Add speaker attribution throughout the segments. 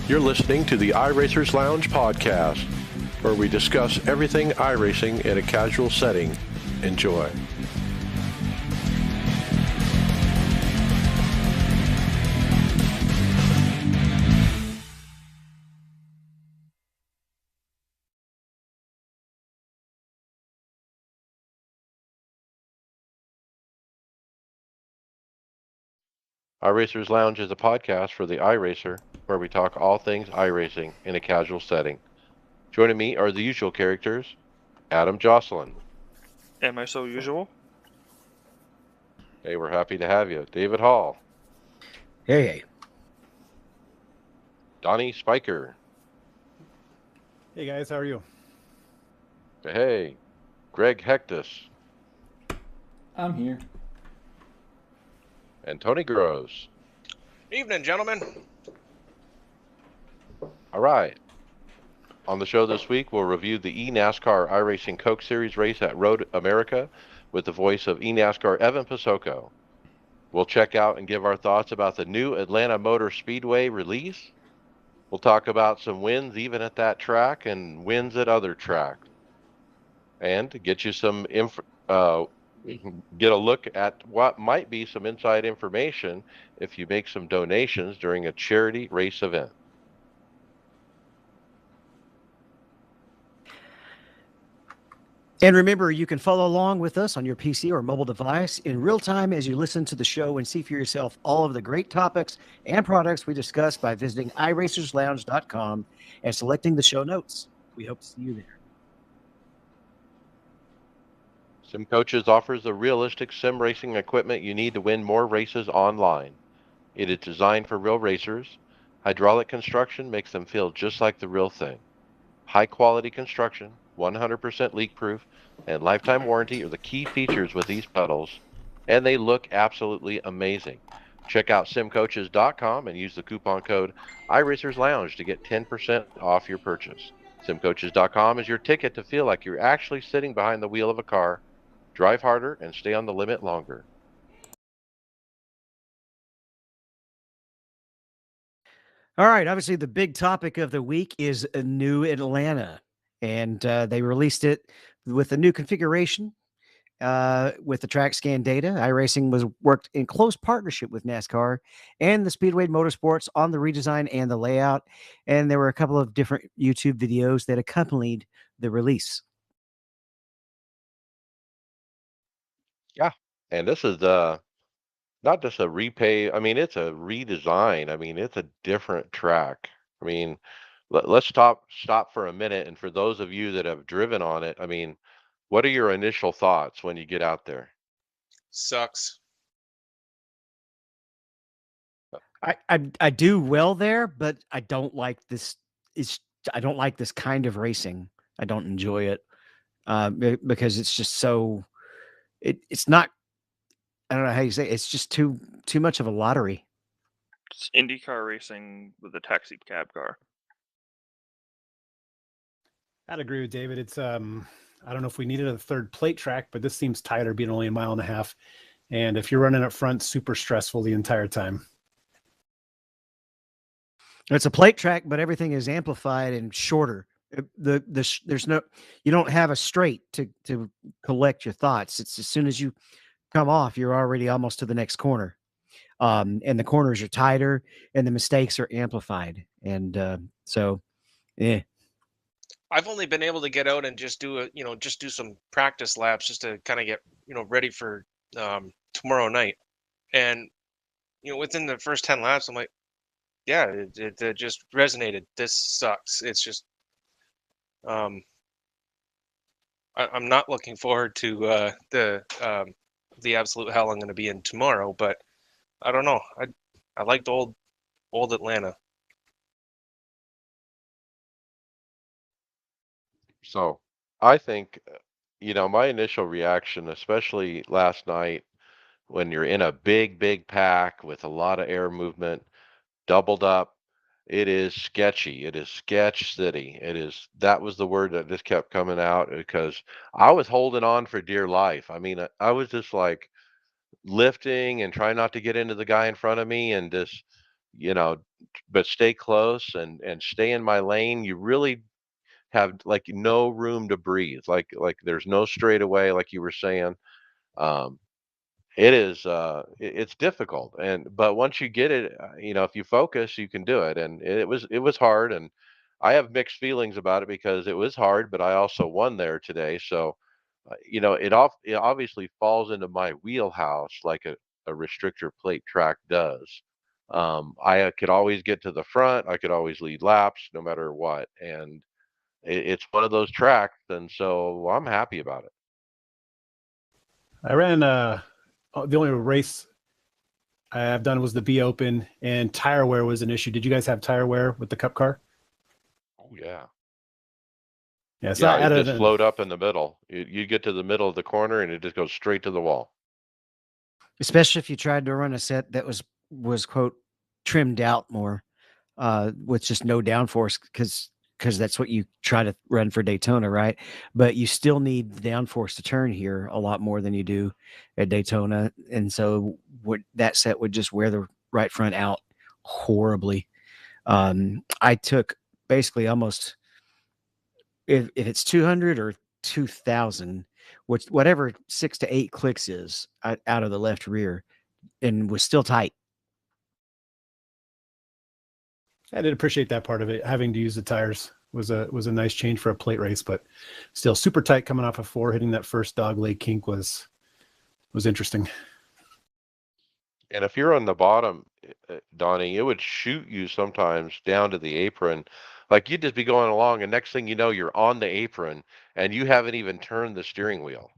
Speaker 1: You're listening to the iRacers Lounge podcast, where we discuss everything iRacing in a casual setting. Enjoy. iRacers Lounge is a podcast for the iRacer, where we talk all things iRacing in a casual setting. Joining me are the usual characters, Adam Jocelyn.
Speaker 2: Am I so usual?
Speaker 1: Hey, we're happy to have you. David Hall.
Speaker 3: Hey.
Speaker 1: Donnie Spiker.
Speaker 4: Hey guys, how are you?
Speaker 1: Hey. Greg Hectus.
Speaker 5: I'm here.
Speaker 1: And Tony Gross.
Speaker 6: Evening, gentlemen.
Speaker 1: All right. On the show this week, we'll review the eNASCAR iRacing Coke Series race at Road America with the voice of eNASCAR Evan Pasoko. We'll check out and give our thoughts about the new Atlanta Motor Speedway release. We'll talk about some wins even at that track and wins at other tracks. And to get you some get a look at what might be some inside information if you make some donations during a charity race event.
Speaker 3: And remember, you can follow along with us on your PC or mobile device in real time as you listen to the show and see for yourself all of the great topics and products we discuss by visiting iRacersLounge.com and selecting the show notes. We hope to see you there.
Speaker 1: Sim Coaches offers the realistic sim racing equipment you need to win more races online. It is designed for real racers. Hydraulic construction makes them feel just like the real thing. High quality construction, 100% leak proof, and lifetime warranty are the key features with these pedals, and they look absolutely amazing. Check out simcoaches.com and use the coupon code iRacersLounge to get 10% off your purchase. Simcoaches.com is your ticket to feel like you're actually sitting behind the wheel of a car. Drive harder and stay on the limit longer.
Speaker 3: All right. Obviously, the big topic of the week is a new Atlanta, and they released it with a new configuration with the track scan data. iRacing was worked in close partnership with NASCAR and the Speedway Motorsports on the redesign and the layout, and there were a couple of different YouTube videos that accompanied the release.
Speaker 1: Yeah, and this is not just a repay. I mean, it's a redesign. I mean, it's a different track. I mean, let's stop for a minute. And for those of you that have driven on it, I mean, what are your initial thoughts when you get out there?
Speaker 6: Sucks.
Speaker 3: I do well there, but I don't like this. I don't like this kind of racing. I don't enjoy it because it's just so. It's not. I don't know how you say it. It's just too much of a lottery.
Speaker 2: It's IndyCar racing with a taxi cab car.
Speaker 4: I'd agree with David. It's I don't know if we needed a third plate track, but this seems tighter, being only a mile and a half. And if you're running up front, super stressful the entire time.
Speaker 3: It's a plate track, but everything is amplified and shorter. There's no, you don't have a straight to collect your thoughts. It's as soon as you come off, you're already almost to the next corner. And the corners are tighter and the mistakes are amplified. And
Speaker 6: I've only been able to get out and just do some practice laps just to kind of get, ready for tomorrow night. And, within the first 10 laps, I'm like, yeah, it just resonated. This sucks. It's just, I'm not looking forward to the absolute hell I'm going to be in tomorrow, but I don't know. I liked old Atlanta.
Speaker 1: So I think, my initial reaction, especially last night when you're in a big pack with a lot of air movement, doubled up, it is sketchy. It is sketch city. That was the word that just kept coming out because I was holding on for dear life. I mean, I was just like lifting and trying not to get into the guy in front of me and just but stay close and stay in my lane. You really have like no room to breathe. Like there's no straightaway, like you were saying. Um, it's difficult, but once you get it, if you focus, you can do it. And it was hard, and I have mixed feelings about it because it was hard, but I also won there today. So it obviously falls into my wheelhouse like a restrictor plate track does. I could always get to the front. I could always lead laps no matter what, and it's one of those tracks, and so I'm happy about it.
Speaker 4: I ran the only race I've done was the B Open, and tire wear was an issue. Did you guys have tire wear with the Cup car?
Speaker 1: Oh yeah.
Speaker 4: Yeah, it's
Speaker 1: Yeah,
Speaker 4: not
Speaker 1: it
Speaker 4: other
Speaker 1: just
Speaker 4: than
Speaker 1: flowed up in the middle. You get to the middle of the corner and it just goes straight to the wall.
Speaker 3: Especially if you tried to run a set that was quote trimmed out more, with just no downforce, because that's what you try to run for Daytona, right? But you still need the downforce to turn here a lot more than you do at Daytona, and so that set would just wear the right front out horribly. I took basically almost, if it's 200 or 2000, which whatever 6 to 8 clicks is out of the left rear, and was still tight.
Speaker 4: I did appreciate that part of it. Having to use the tires was a nice change for a plate race, but still super tight coming off of 4. Hitting that first dog leg kink was interesting.
Speaker 1: And if you're on the bottom, Donnie, it would shoot you sometimes down to the apron. Like you'd just be going along, and next thing you know, you're on the apron and you haven't even turned the steering wheel.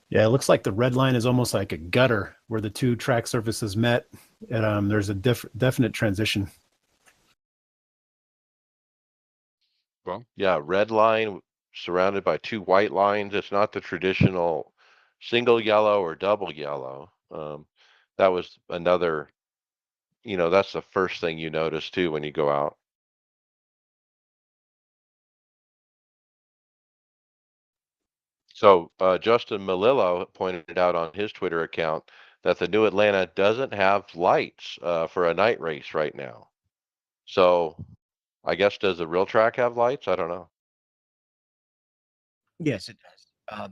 Speaker 4: Yeah, it looks like the red line is almost like a gutter where the two track surfaces met, and there's a definite transition.
Speaker 1: Well, yeah, red line surrounded by two white lines. It's not the traditional single yellow or double yellow. That was another, that's the first thing you notice too when you go out. So Justin Malillo pointed out on his Twitter account that the new Atlanta doesn't have lights for a night race right now. So I guess does the real track have lights? I don't know.
Speaker 3: Yes, it does.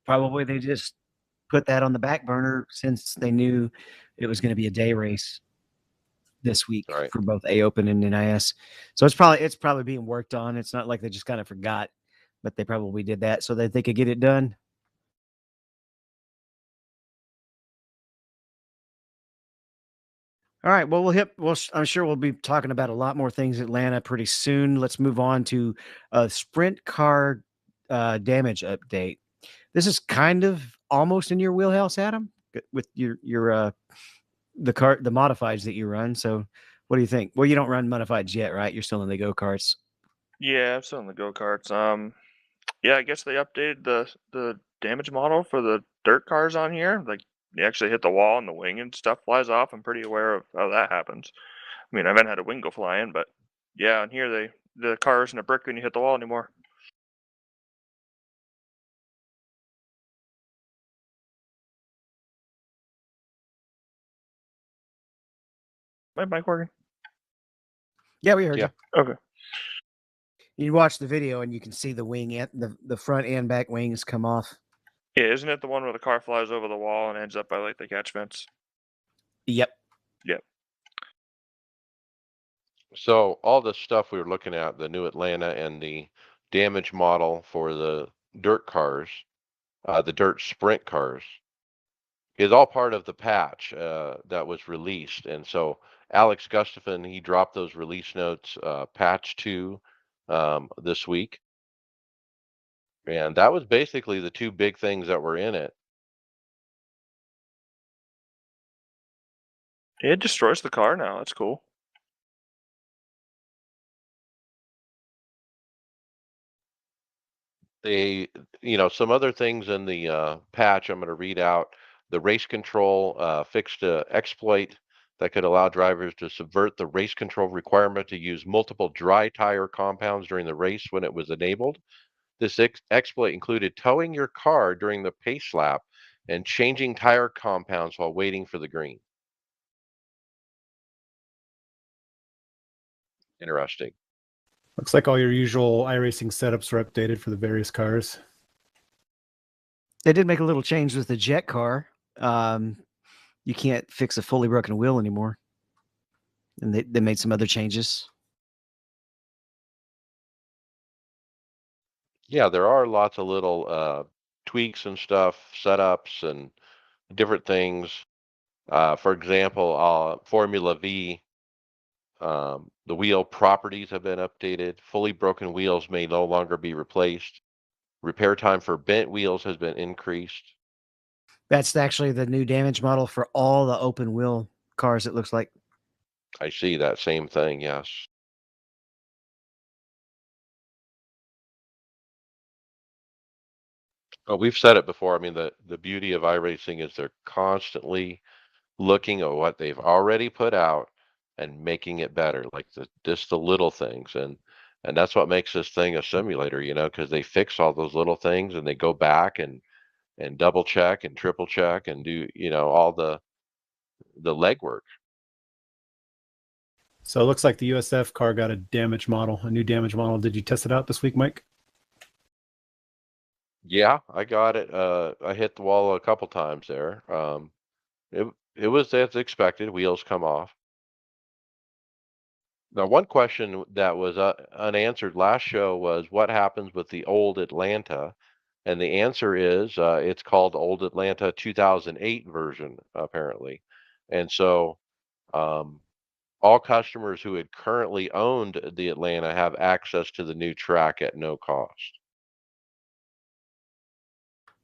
Speaker 3: Probably they just put that on the back burner since they knew it was going to be a day race this week
Speaker 1: All right.
Speaker 3: for both A Open and NIS. So it's probably being worked on. It's not like they just kind of forgot, but they probably did that so that they could get it done. All right. Well, I'm sure we'll be talking about a lot more things in Atlanta pretty soon. Let's move on to a sprint car damage update. This is kind of almost in your wheelhouse, Adam, with your the modifieds that you run. So, what do you think? Well, you don't run modifieds yet, right? You're still in the go karts.
Speaker 2: Yeah, I'm still in the go karts. Yeah, I guess they updated the damage model for the dirt cars on here. Like they actually hit the wall and the wing and stuff flies off. I'm pretty aware of how that happens. I mean, I haven't had a wing go flying, but yeah, and here the car isn't a brick when you hit the wall anymore. My mic working?
Speaker 3: Yeah, we heard
Speaker 1: Yeah.
Speaker 3: you.
Speaker 2: Okay.
Speaker 3: You watch the video and you can see the wing and the front and back wings come off.
Speaker 2: Yeah, isn't it the one where the car flies over the wall and ends up by like the catch fence?
Speaker 3: Yep.
Speaker 2: Yep.
Speaker 1: So all the stuff we were looking at, the new Atlanta and the damage model for the dirt cars, the dirt sprint cars, is all part of the patch that was released. And so Alex Gustafson, he dropped those release notes, patch 2, this week. And that was basically the two big things that were in it.
Speaker 2: It destroys the car now. That's cool.
Speaker 1: They, some other things in the patch I'm going to read out. The race control fixed a exploit that could allow drivers to subvert the race control requirement to use multiple dry tire compounds during the race when it was enabled. This exploit included towing your car during the pace lap and changing tire compounds while waiting for the green. Interesting.
Speaker 4: Looks like all your usual iRacing setups are updated for the various cars.
Speaker 3: They did make a little change with the jet car. You can't fix a fully broken wheel anymore. And they made some other changes.
Speaker 1: Yeah, there are lots of little tweaks and stuff, setups and different things. For example, Formula V, the wheel properties have been updated. Fully broken wheels may no longer be replaced. Repair time for bent wheels has been increased.
Speaker 3: That's actually the new damage model for all the open wheel cars, it looks like.
Speaker 1: I see that same thing, yes. Oh, we've said it before. I mean, the beauty of iRacing is they're constantly looking at what they've already put out and making it better, like just the little things. And that's what makes this thing a simulator, because they fix all those little things and they go back and double check and triple check and do, all the legwork.
Speaker 4: So it looks like the USF car got a new damage model. Did you test it out this week, Mike?
Speaker 1: Yeah, I got it. I hit the wall a couple times there. It it was as expected. Wheels come off. Now, one question that was unanswered last show was what happens with the old Atlanta, and the answer is it's called Old Atlanta 2008 version apparently, and so um, all customers who had currently owned the Atlanta have access to the new track at no cost.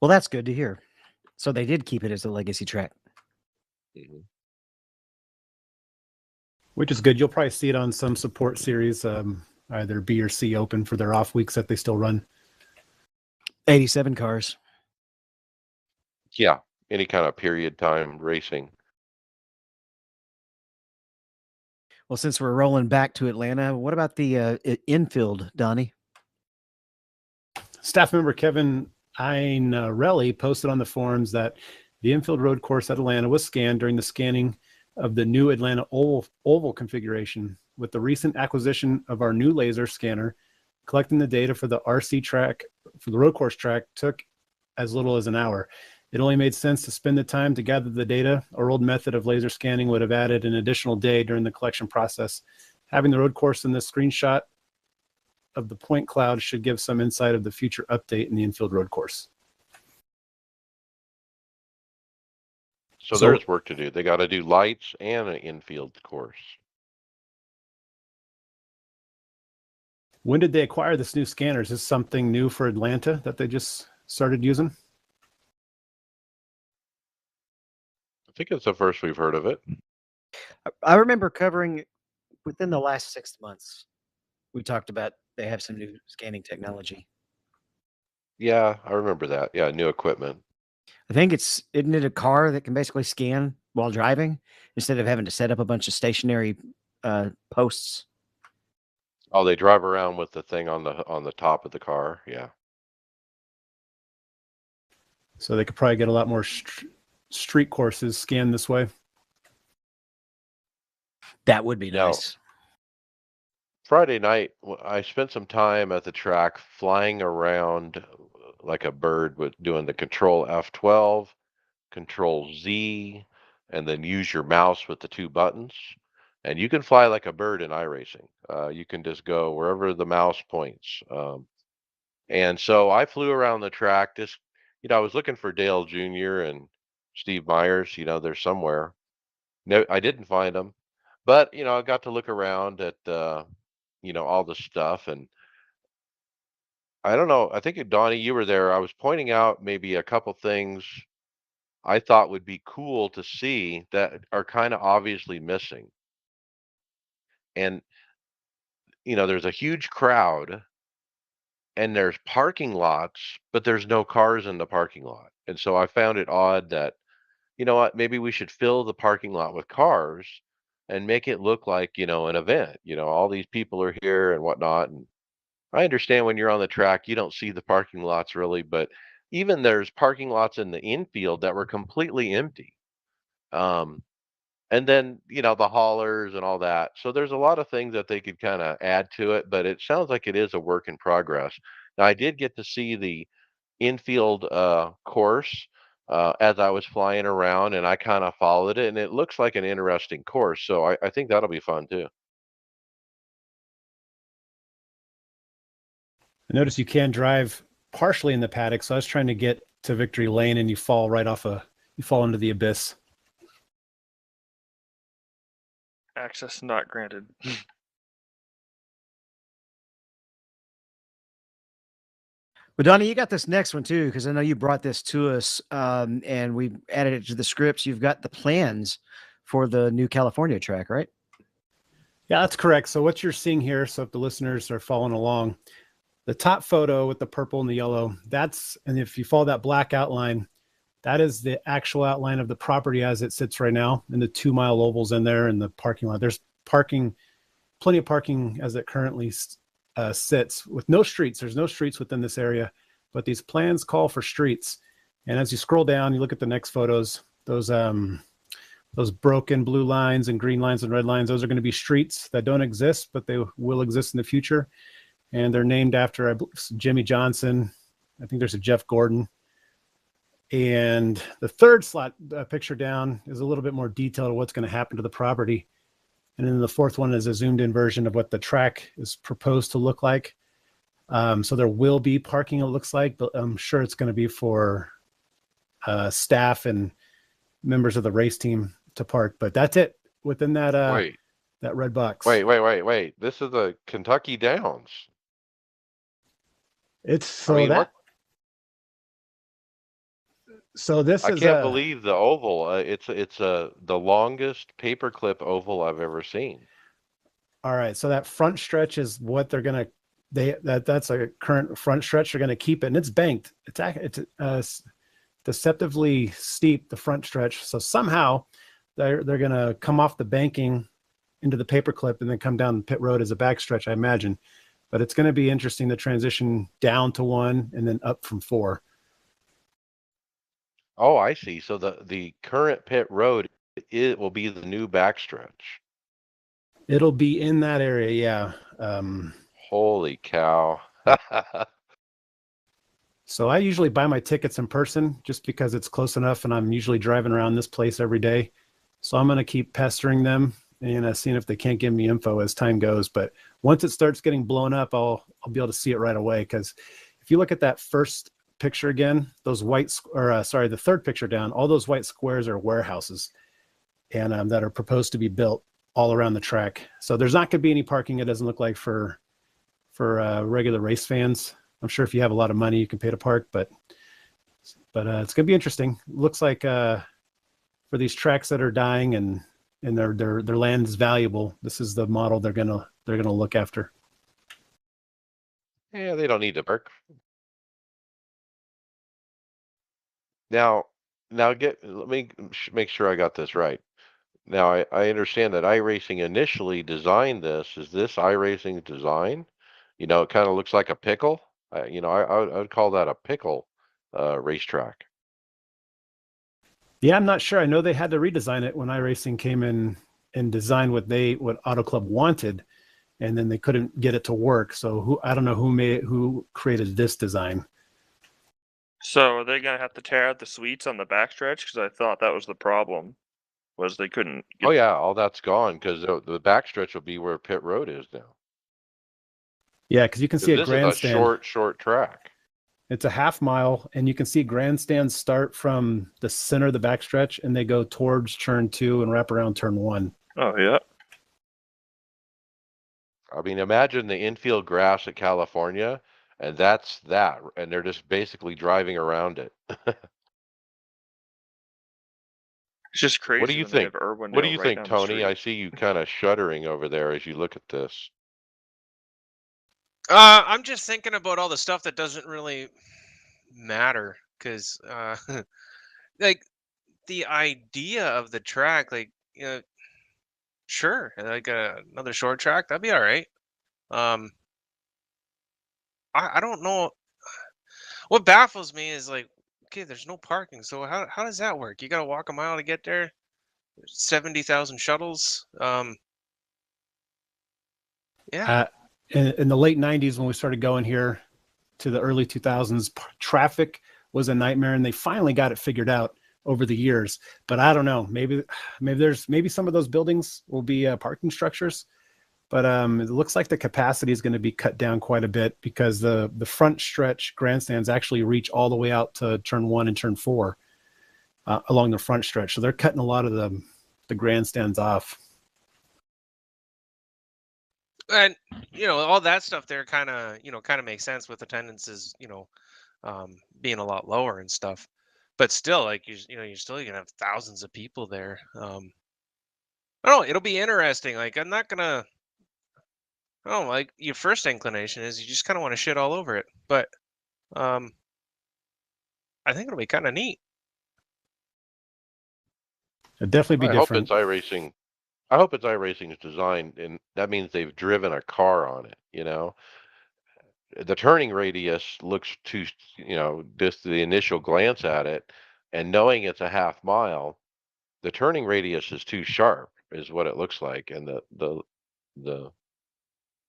Speaker 3: Well, that's good to hear. So they did keep it as a legacy track.
Speaker 1: Mhm.
Speaker 4: Which is good. You'll probably see it on some support series, either B or C open for their off weeks that they still run.
Speaker 3: 87 cars.
Speaker 1: Yeah, any kind of period time racing.
Speaker 3: Well, since we're rolling back to Atlanta, what about the infield, Donnie?
Speaker 4: Staff member Kevin Einarelli posted on the forums that the infield road course at Atlanta was scanned during the scanning of the new Atlanta oval configuration. With the recent acquisition of our new laser scanner, collecting the data for the RC track, for the road course track, took as little as an hour. It only made sense to spend the time to gather the data. Our old method of laser scanning would have added an additional day during the collection process. Having the road course in this screenshot of the point cloud should give some insight of the future update in the infield road course.
Speaker 1: So there's work to do. They got to do lights and an infield course.
Speaker 4: When did they acquire this new scanner? Is this something new for Atlanta that they just started using?
Speaker 1: I think it's the first we've heard of it.
Speaker 3: I remember covering within the last 6 months. We talked about they have some new scanning technology.
Speaker 1: Yeah, I remember that. Yeah, new equipment.
Speaker 3: I think isn't it a car that can basically scan while driving instead of having to set up a bunch of stationary posts?
Speaker 1: Oh, they drive around with the thing on the top of the car. Yeah.
Speaker 4: So they could probably get a lot more street courses scanned this way.
Speaker 3: That would be
Speaker 1: Now,
Speaker 3: nice.
Speaker 1: Friday night, I spent some time at the track flying around like a bird with doing the Control F12, Control Z, and then use your mouse with the two buttons. And you can fly like a bird in iRacing. You can just go wherever the mouse points. And so I flew around the track. Just, I was looking for Dale Jr. and Steve Myers. They're somewhere. No, I didn't find them, but I got to look around at all the stuff, and I don't know. I think Donnie, you were there. I was pointing out maybe a couple things I thought would be cool to see that are kind of obviously missing. And there's a huge crowd, and there's parking lots, but there's no cars in the parking lot. And so I found it odd that what, maybe we should fill the parking lot with cars and make it look like, an event. All these people are here and whatnot. And I understand when you're on the track, you don't see the parking lots really, but even there's parking lots in the infield that were completely empty. Um, and then, the haulers and all that. So there's a lot of things that they could kind of add to it, but it sounds like it is a work in progress. Now, I did get to see the infield course as I was flying around, and I kind of followed it, and it looks like an interesting course. So I think that'll be fun too.
Speaker 4: I notice you can drive partially in the paddock, so I was trying to get to victory lane, and you fall you fall into the abyss.
Speaker 2: Access not granted.
Speaker 3: But Donnie, you got this next one too, because I know you brought this to us, and we added it to the scripts. You've got the plans for the new California track, right?
Speaker 4: Yeah, that's correct. So what you're seeing here, so if the listeners are following along, the top photo with the purple and the yellow, and if you follow that black outline, that is the actual outline of the property as it sits right now, and the 2-mile ovals in there and the parking lot. There's plenty of parking as it currently sits with no streets. There's no streets within this area, but these plans call for streets. And as you scroll down, you look at the next photos, those broken blue lines and green lines and red lines, those are going to be streets that don't exist, but they will exist in the future. And they're named after, I believe, Jimmy Johnson. I think there's a Jeff Gordon. And the third slot picture down is a little bit more detailed of what's going to happen to the property. And then the fourth one is a zoomed in version of what the track is proposed to look like. So there will be parking, it looks like, but I'm sure it's going to be for staff and members of the race team to park. But that's it within that that red box.
Speaker 1: Wait. This is the Kentucky Downs.
Speaker 4: It's so this
Speaker 1: I
Speaker 4: is
Speaker 1: can't believe the oval. It's the longest paperclip oval I've ever seen.
Speaker 4: All right, so that front stretch is what they're gonna that's a current front stretch. They're gonna keep it, and it's banked. It's deceptively steep, the front stretch. So somehow they're gonna come off the banking into the paperclip and then come down pit road as a backstretch, I imagine. But it's going to be interesting to transition down to 1 and then up from 4.
Speaker 1: Oh, I see. So the current pit road, it will be the new backstretch.
Speaker 4: It'll be in that area, yeah.
Speaker 1: Holy cow.
Speaker 4: So I usually buy my tickets in person just because it's close enough, and I'm usually driving around this place every day. So I'm going to keep pestering them and seeing if they can't give me info as time goes. But once it starts getting blown up, I'll be able to see it right away. Because if you look at that first picture again, those the third picture down, all those white squares are warehouses, and that are proposed to be built all around the track. So there's not going to be any parking. It doesn't look like for regular race fans. I'm sure if you have a lot of money, you can pay to park, but it's going to be interesting. Looks like for these tracks that are dying and their land is valuable, this is the model they're gonna look after.
Speaker 1: Yeah, they don't need to park. Now, let me make sure I got this right. Now, I understand that iRacing initially designed this. Is this iRacing's design? It kind of looks like a pickle. I would call that a pickle racetrack.
Speaker 4: Yeah, I'm not sure. I know they had to redesign it when iRacing came in and designed what Auto Club wanted, and then they couldn't get it to work. So I don't know who created this design.
Speaker 2: So are they gonna have to tear out the suites on the backstretch? Because I thought that was the problem, was they couldn't
Speaker 1: Oh
Speaker 2: get.
Speaker 1: yeah, all that's gone because the backstretch will be where pit road is now.
Speaker 4: Yeah, because you can see
Speaker 1: 'Cause
Speaker 4: a
Speaker 1: this is a
Speaker 4: grandstand.
Speaker 1: short track.
Speaker 4: It's a half mile, and you can see grandstands start from the center of the backstretch, and they go towards turn 2 and wrap around turn 1.
Speaker 2: Oh yeah.
Speaker 1: I mean, imagine the infield grass at California, and that's that, and they're just basically driving around it.
Speaker 2: It's just
Speaker 1: What do
Speaker 2: crazy
Speaker 1: you
Speaker 2: when they have
Speaker 1: think? What do
Speaker 2: Irwindale
Speaker 1: you
Speaker 2: right
Speaker 1: think,
Speaker 2: down the
Speaker 1: Tony? I
Speaker 2: street.
Speaker 1: see you kind of shuddering over there as you look at this.
Speaker 6: I'm just thinking about all the stuff that doesn't really matter because, like the idea of the track, like, sure, like another short track, that'd be all right. Um, I don't know. What baffles me is like, okay, there's no parking, so how does that work? You got to walk a mile to get there. 70,000 shuttles. Yeah.
Speaker 4: Uh, in the late 90s, when we started going here to the early 2000s, traffic was a nightmare, and they finally got it figured out over the years. But I don't know. Maybe some of those buildings will be parking structures. But it looks like the capacity is going to be cut down quite a bit because the front stretch grandstands actually reach all the way out to turn 1 and turn 4 along the front stretch. So they're cutting a lot of the grandstands off.
Speaker 6: And all that stuff there kind of makes sense with attendances, being a lot lower and stuff. But still, like you're still gonna have thousands of people there. I don't know, it'll be interesting. Like I'm not gonna. Oh, like your first inclination is you just kind of want to shit all over it, but um, I think it'll be kind of neat.
Speaker 4: It'd definitely be
Speaker 1: I hope
Speaker 4: different.
Speaker 1: it's iRacing. I hope it's iRacing's designed, and that means they've driven a car on it. The turning radius looks too, just the initial glance at it, and knowing it's a half mile, the turning radius is too sharp, is what it looks like, and the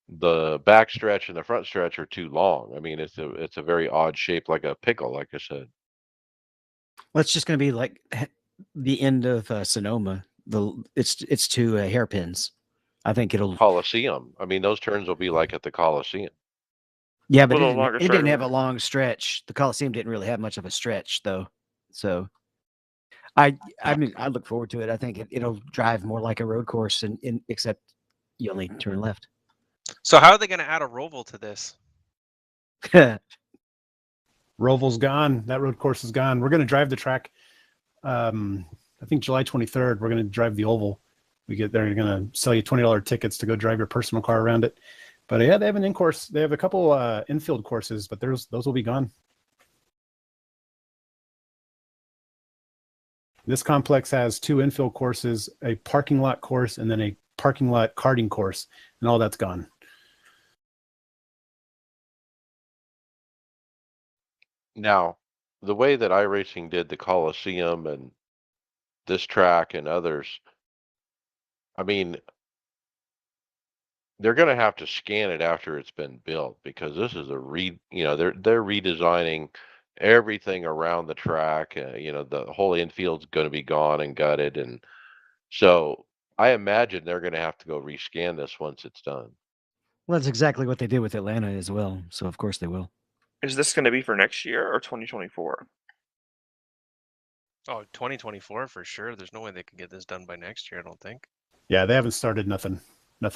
Speaker 1: the back stretch and the front stretch are too long. I mean, it's a very odd shape, like a pickle, like I said.
Speaker 3: Well, it's just going to be like the end of Sonoma. It's two hairpins. I think it'll.
Speaker 1: Coliseum. I mean, those turns will be like at the Coliseum.
Speaker 3: Yeah, but
Speaker 2: With a longer
Speaker 3: it didn't have
Speaker 2: stretch.
Speaker 3: a long stretch. The Coliseum didn't really have much of a stretch, though. So I mean, I look forward to it. I think it'll drive more like a road course, and except you only turn left.
Speaker 6: So how are they going to add a roval to this?
Speaker 4: Roval's gone. That road course is gone. We're going to drive the track. I think July 23rd, we're going to drive the oval. We get there, they're going to sell you $20 tickets to go drive your personal car around it. But yeah, they have an in-course. They have a couple infield courses, but those will be gone. This complex has 2 infield courses, a parking lot course, and then a parking lot karting course, and all that's gone.
Speaker 1: Now, the way that iRacing did the Coliseum and this track and others, I mean, they're going to have to scan it after it's been built, because this is they're redesigning everything around the track. The whole infield's going to be gone and gutted, and so I imagine they're going to have to go rescan this once it's done.
Speaker 3: Well, that's exactly what they did with Atlanta as well. So of course they will.
Speaker 2: Is this going to be for next year or 2024?
Speaker 6: Oh, 2024 for sure. There's no way they can get this done by next year, I don't think.
Speaker 4: Yeah, they haven't started nothing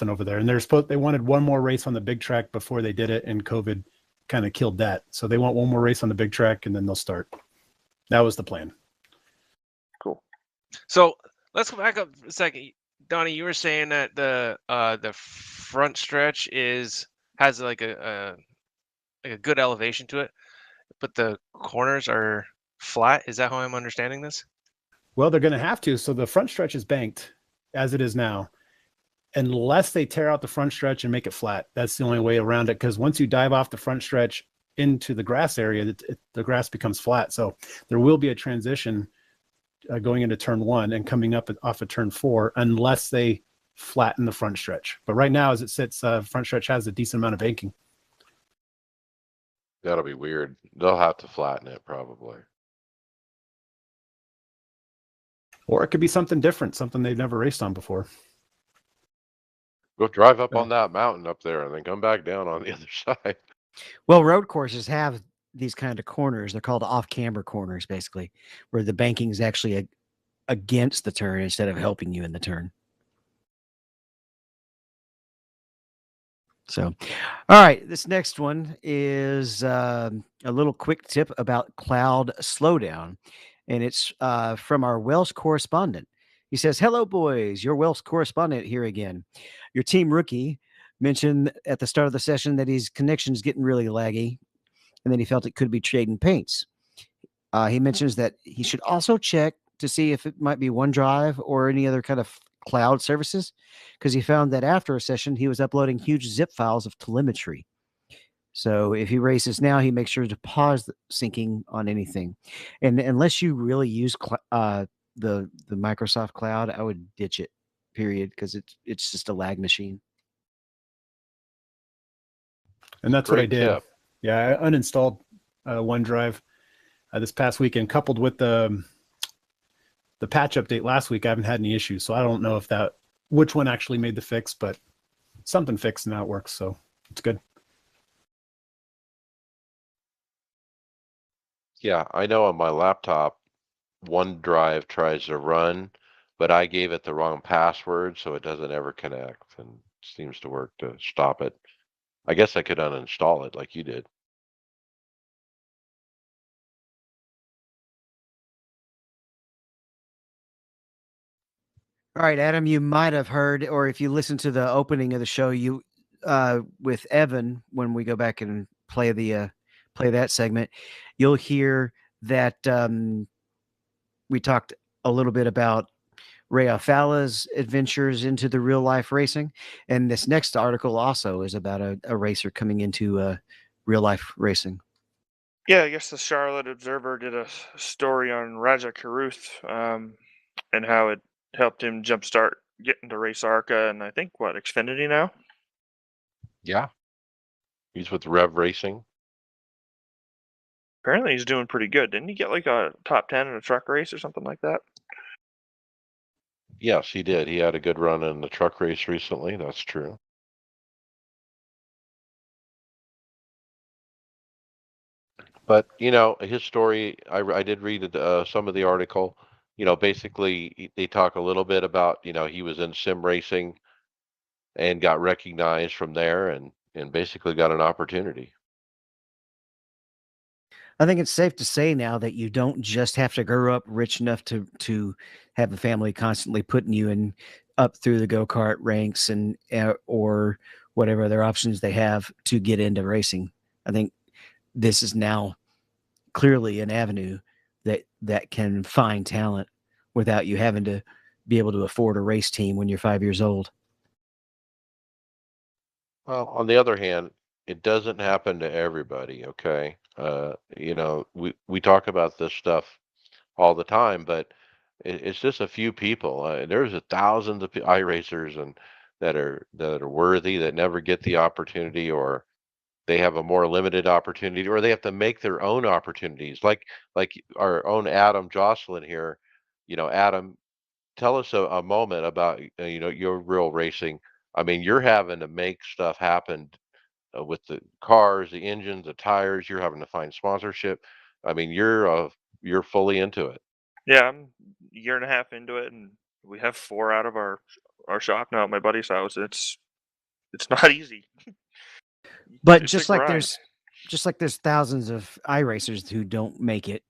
Speaker 4: over there. And they wanted one more race on the big track before they did it, and COVID kind of killed that. So they want one more race on the big track, and then they'll start. That was the plan.
Speaker 2: Cool.
Speaker 6: So let's go back up a second. Donnie, you were saying that the front stretch has like a good elevation to it, but the corners are flat. Is that how I'm understanding this?
Speaker 4: Well, they're going to have to. So the front stretch is banked as it is now, unless they tear out the front stretch and make it flat. That's the only way around it, because once you dive off the front stretch into the grass area, the grass becomes flat. So there will be a transition going into turn 1 and coming up off of turn 4, unless they flatten the front stretch. But right now, as it sits, front stretch has a decent amount of banking.
Speaker 1: That'll be weird. They'll have to flatten it probably.
Speaker 4: Or it could be something different, something they've never raced on before.
Speaker 1: Go drive up on that mountain up there and then come back down on the other side.
Speaker 3: Well, road courses have these kind of corners. They're called off-camber corners, basically, where the banking is actually against the turn instead of helping you in the turn. So, all right, this next one is a little quick tip about cloud slowdown, and it's from our Welsh correspondent. He says, "Hello, boys. Your Welsh correspondent here again. Your team rookie mentioned at the start of the session that his connection is getting really laggy, and then he felt it could be trading paints. He mentions that he should also check to see if it might be OneDrive or any other kind of cloud services, because he found that after a session, he was uploading huge zip files of telemetry. So if he races now, he makes sure to pause syncing on anything, and unless you really use the Microsoft Cloud, I would ditch it. Period, because it's just a lag machine.
Speaker 4: And that's what I
Speaker 1: Great
Speaker 4: did.
Speaker 1: tip.
Speaker 4: Yeah, I uninstalled OneDrive this past weekend, coupled with the patch update last week. I haven't had any issues, so I don't know if which one actually made the fix, but something fixed and now it works, so it's good.
Speaker 1: Yeah, I know on my laptop, OneDrive tries to run, but I gave it the wrong password, so it doesn't ever connect and seems to work to stop it. I guess I could uninstall it like you did.
Speaker 3: All right, Adam, you might have heard, or if you listen to the opening of the show, you with Evan, when we go back and play that segment, you'll hear that we talked a little bit about Ray Alfala's adventures into the real life racing, and this next article also is about a racer coming into real life racing.
Speaker 2: Yeah, I guess the Charlotte Observer did a story on Raja Caruth, and how it helped him jumpstart getting to race ARCA and I think what Xfinity now.
Speaker 1: Yeah, he's with Rev Racing.
Speaker 2: Apparently, he's doing pretty good. Didn't he get like a top 10 in a truck race or something like that?
Speaker 1: Yes, he did. He had a good run in the truck race recently. That's true. But his story, I did read some of the article. Basically, they talk a little bit about, he was in sim racing and got recognized from there and basically got an opportunity.
Speaker 3: I think it's safe to say now that you don't just have to grow up rich enough to have a family constantly putting you in up through the go-kart ranks and or whatever other options they have to get into racing. I think this is now clearly an avenue that can find talent without you having to be able to afford a race team when you're 5 years old.
Speaker 1: Well, on the other hand, it doesn't happen to everybody, okay? We talk about this stuff all the time, but it's just a few people. There's thousands of iRacers and that are worthy that never get the opportunity, or they have a more limited opportunity, or they have to make their own opportunities. Like our own Adam Jocelyn here. Adam, tell us a moment about your real racing. I mean, you're having to make stuff happen with the cars, the engines, the tires. You're having to find sponsorship. I mean, you're fully into it.
Speaker 2: Yeah, I'm a year and a half into it, and we have 4 out of our shop now at my buddy's house. It's not easy.
Speaker 3: But
Speaker 2: It's a grind.
Speaker 3: just like there's thousands of iRacers who don't make it,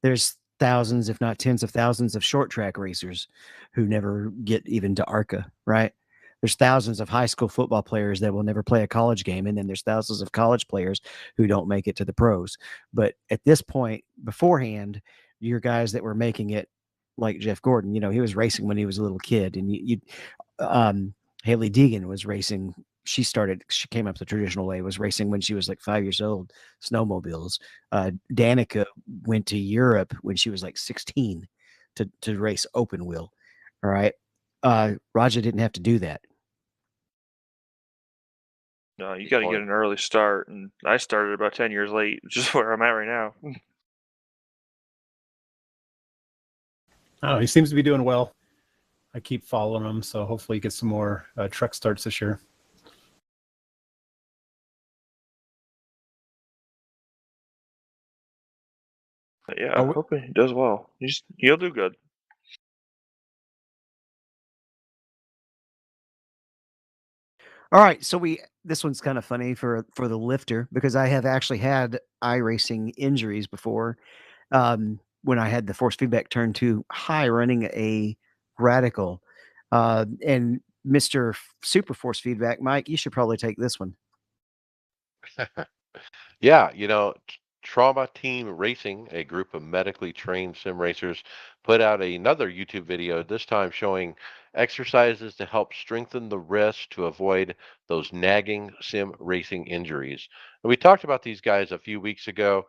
Speaker 3: there's thousands, if not tens of thousands, of short track racers who never get even to ARCA, right? There's thousands of high school football players that will never play a college game, and then there's thousands of college players who don't make it to the pros. But at this point, beforehand, your guys that were making it, like Jeff Gordon, he was racing when he was a little kid, and Haley Deegan was racing. She came up the traditional way, was racing when she was like 5 years old, snowmobiles. Danica went to Europe when she was like 16 to race open wheel. All right. Raja didn't have to do that.
Speaker 2: No, you
Speaker 1: Good
Speaker 2: got to get
Speaker 1: point.
Speaker 2: an early start, and I started about 10 years late, which is where I'm at right now.
Speaker 4: Oh, he seems to be doing well. I keep following him, so hopefully he gets some more truck starts this year.
Speaker 2: But yeah, I hope he does well. He'll do good.
Speaker 3: All right, so this one's kind of funny for the lifter because I have actually had iRacing injuries before. When I had the force feedback turned too high running a radical. And Mr. Super Force Feedback, Mike, you should probably take this one.
Speaker 1: Yeah, Trauma Team Racing, a group of medically trained sim racers, put out another YouTube video, this time showing exercises to help strengthen the wrist to avoid those nagging sim racing injuries. We talked about these guys a few weeks ago.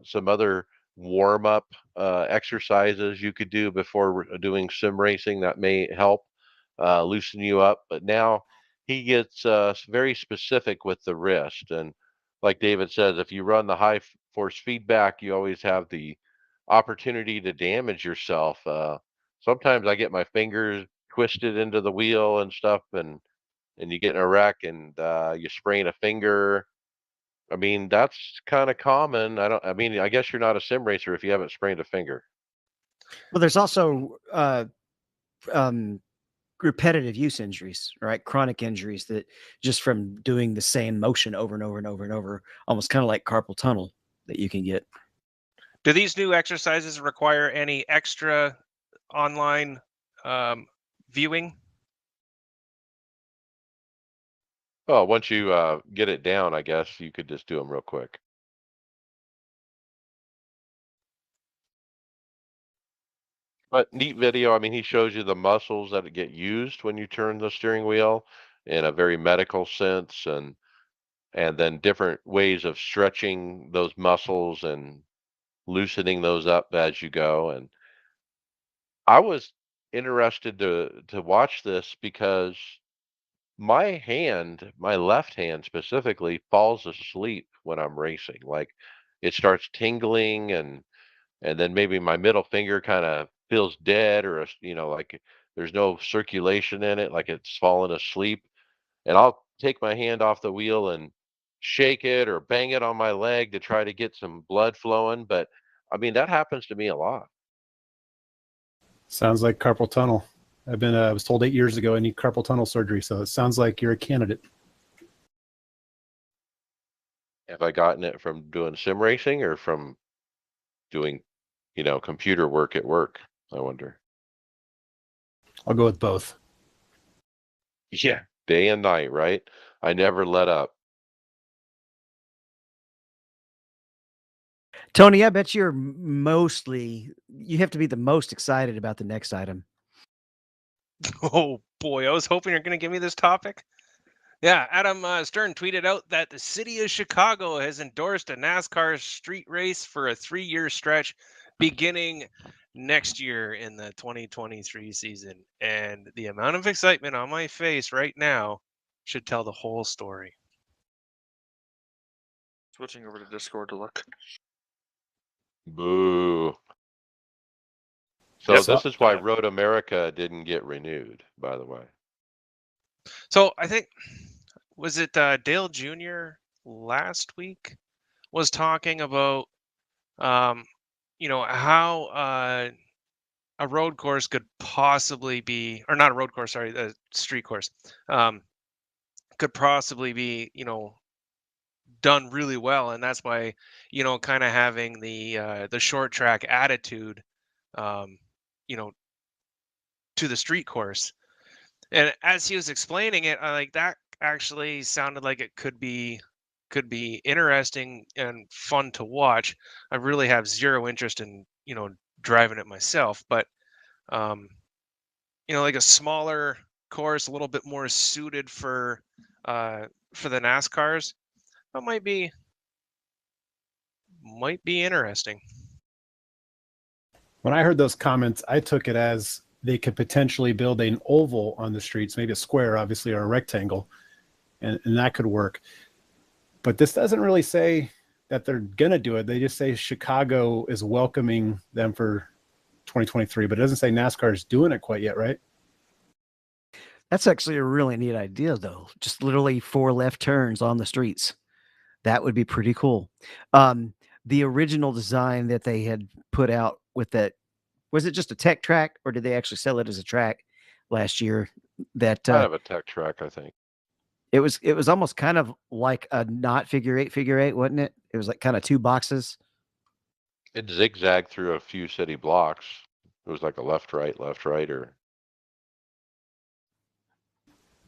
Speaker 1: Some other warm up exercises you could do before doing sim racing that may help loosen you up. But now he gets very specific with the wrist. And like David says, if you run the force feedback, you always have the opportunity to damage yourself. Sometimes I get my fingers twisted into the wheel and stuff, and you get in a wreck and you sprain a finger. I mean, that's kind of common. I mean, I guess you're not a sim racer if you haven't sprained a finger.
Speaker 3: Well, there's also um, repetitive use injuries, right? Chronic injuries that just from doing the same motion over and over and over and over, almost kind of like carpal tunnel that you can get.
Speaker 6: Do these new exercises require any extra online viewing?
Speaker 1: Oh, once you get it down, I guess you could just do them real quick. But neat video. I mean, he shows you the muscles that get used when you turn the steering wheel in a very medical sense, and then different ways of stretching those muscles and loosening those up as you go. And I was interested to watch this because my hand, my left hand specifically, falls asleep when I'm racing. Like it starts tingling, and then maybe my middle finger kind of feels dead, or like there's no circulation in it, like it's fallen asleep. And I'll take my hand off the wheel and shake it or bang it on my leg to try to get some blood flowing. But I mean, that happens to me a lot.
Speaker 4: Sounds like carpal tunnel. I was told 8 years ago I need carpal tunnel surgery, so it sounds like you're a candidate.
Speaker 1: Have I gotten it from doing sim racing or from doing, computer work at work? I wonder.
Speaker 4: I'll go with both.
Speaker 1: Yeah. Day and night, right? I never let up.
Speaker 3: Tony, I bet you have to be the most excited about the next item.
Speaker 6: Oh boy, I was hoping you're going to give me this topic. Yeah, Adam Stern tweeted out that the city of Chicago has endorsed a NASCAR street race for a 3-year stretch beginning next year in the 2023 season. And the amount of excitement on my face right now should tell the whole story.
Speaker 2: Switching over to Discord to look.
Speaker 1: Boo. So
Speaker 2: Yep.
Speaker 1: this is why Road America didn't get renewed, by the way.
Speaker 6: So I think, was it Dale Jr. last week was talking about, how a road course could possibly be, or not a road course, sorry, a street course, could possibly be, done really well, and that's why, kind of having the short track attitude, um, you know, to the street course. And as he was explaining it, I like that actually sounded like it could be interesting and fun to watch. I really have zero interest in, driving it myself, but um, like a smaller course, a little bit more suited for the NASCARs, that might be interesting.
Speaker 4: When I heard those comments, I took it as they could potentially build an oval on the streets, maybe a square, obviously, or a rectangle, and that could work. But this doesn't really say that they're going to do it. They just say Chicago is welcoming them for 2023, but it doesn't say NASCAR is doing it quite yet, right?
Speaker 3: That's actually a really neat idea, though. Just literally 4 left turns on the streets. That would be pretty cool. The original design that they had put out with that, was it just a tech track, or did they actually sell it as a track last year? That
Speaker 1: Kind of a tech track, I think.
Speaker 3: it was almost kind of like a not figure eight, wasn't it? It was like kind of 2 boxes.
Speaker 1: It zigzagged through a few city blocks. It was like a left, right, or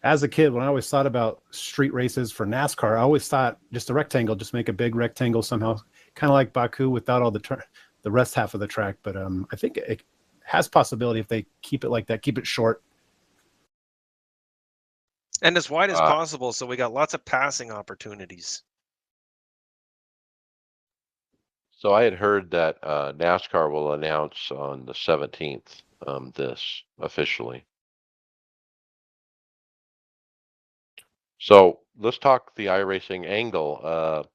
Speaker 4: As a kid, when I always thought about street races for NASCAR, I always thought just a rectangle, just make a big rectangle somehow, kind of like Baku without all the rest half of the track. But I think it has possibility if they keep it like that, keep it short.
Speaker 6: And as wide as possible, so we got lots of passing opportunities.
Speaker 1: So I had heard that NASCAR will announce on the 17th this officially. So let's talk the iRacing angle.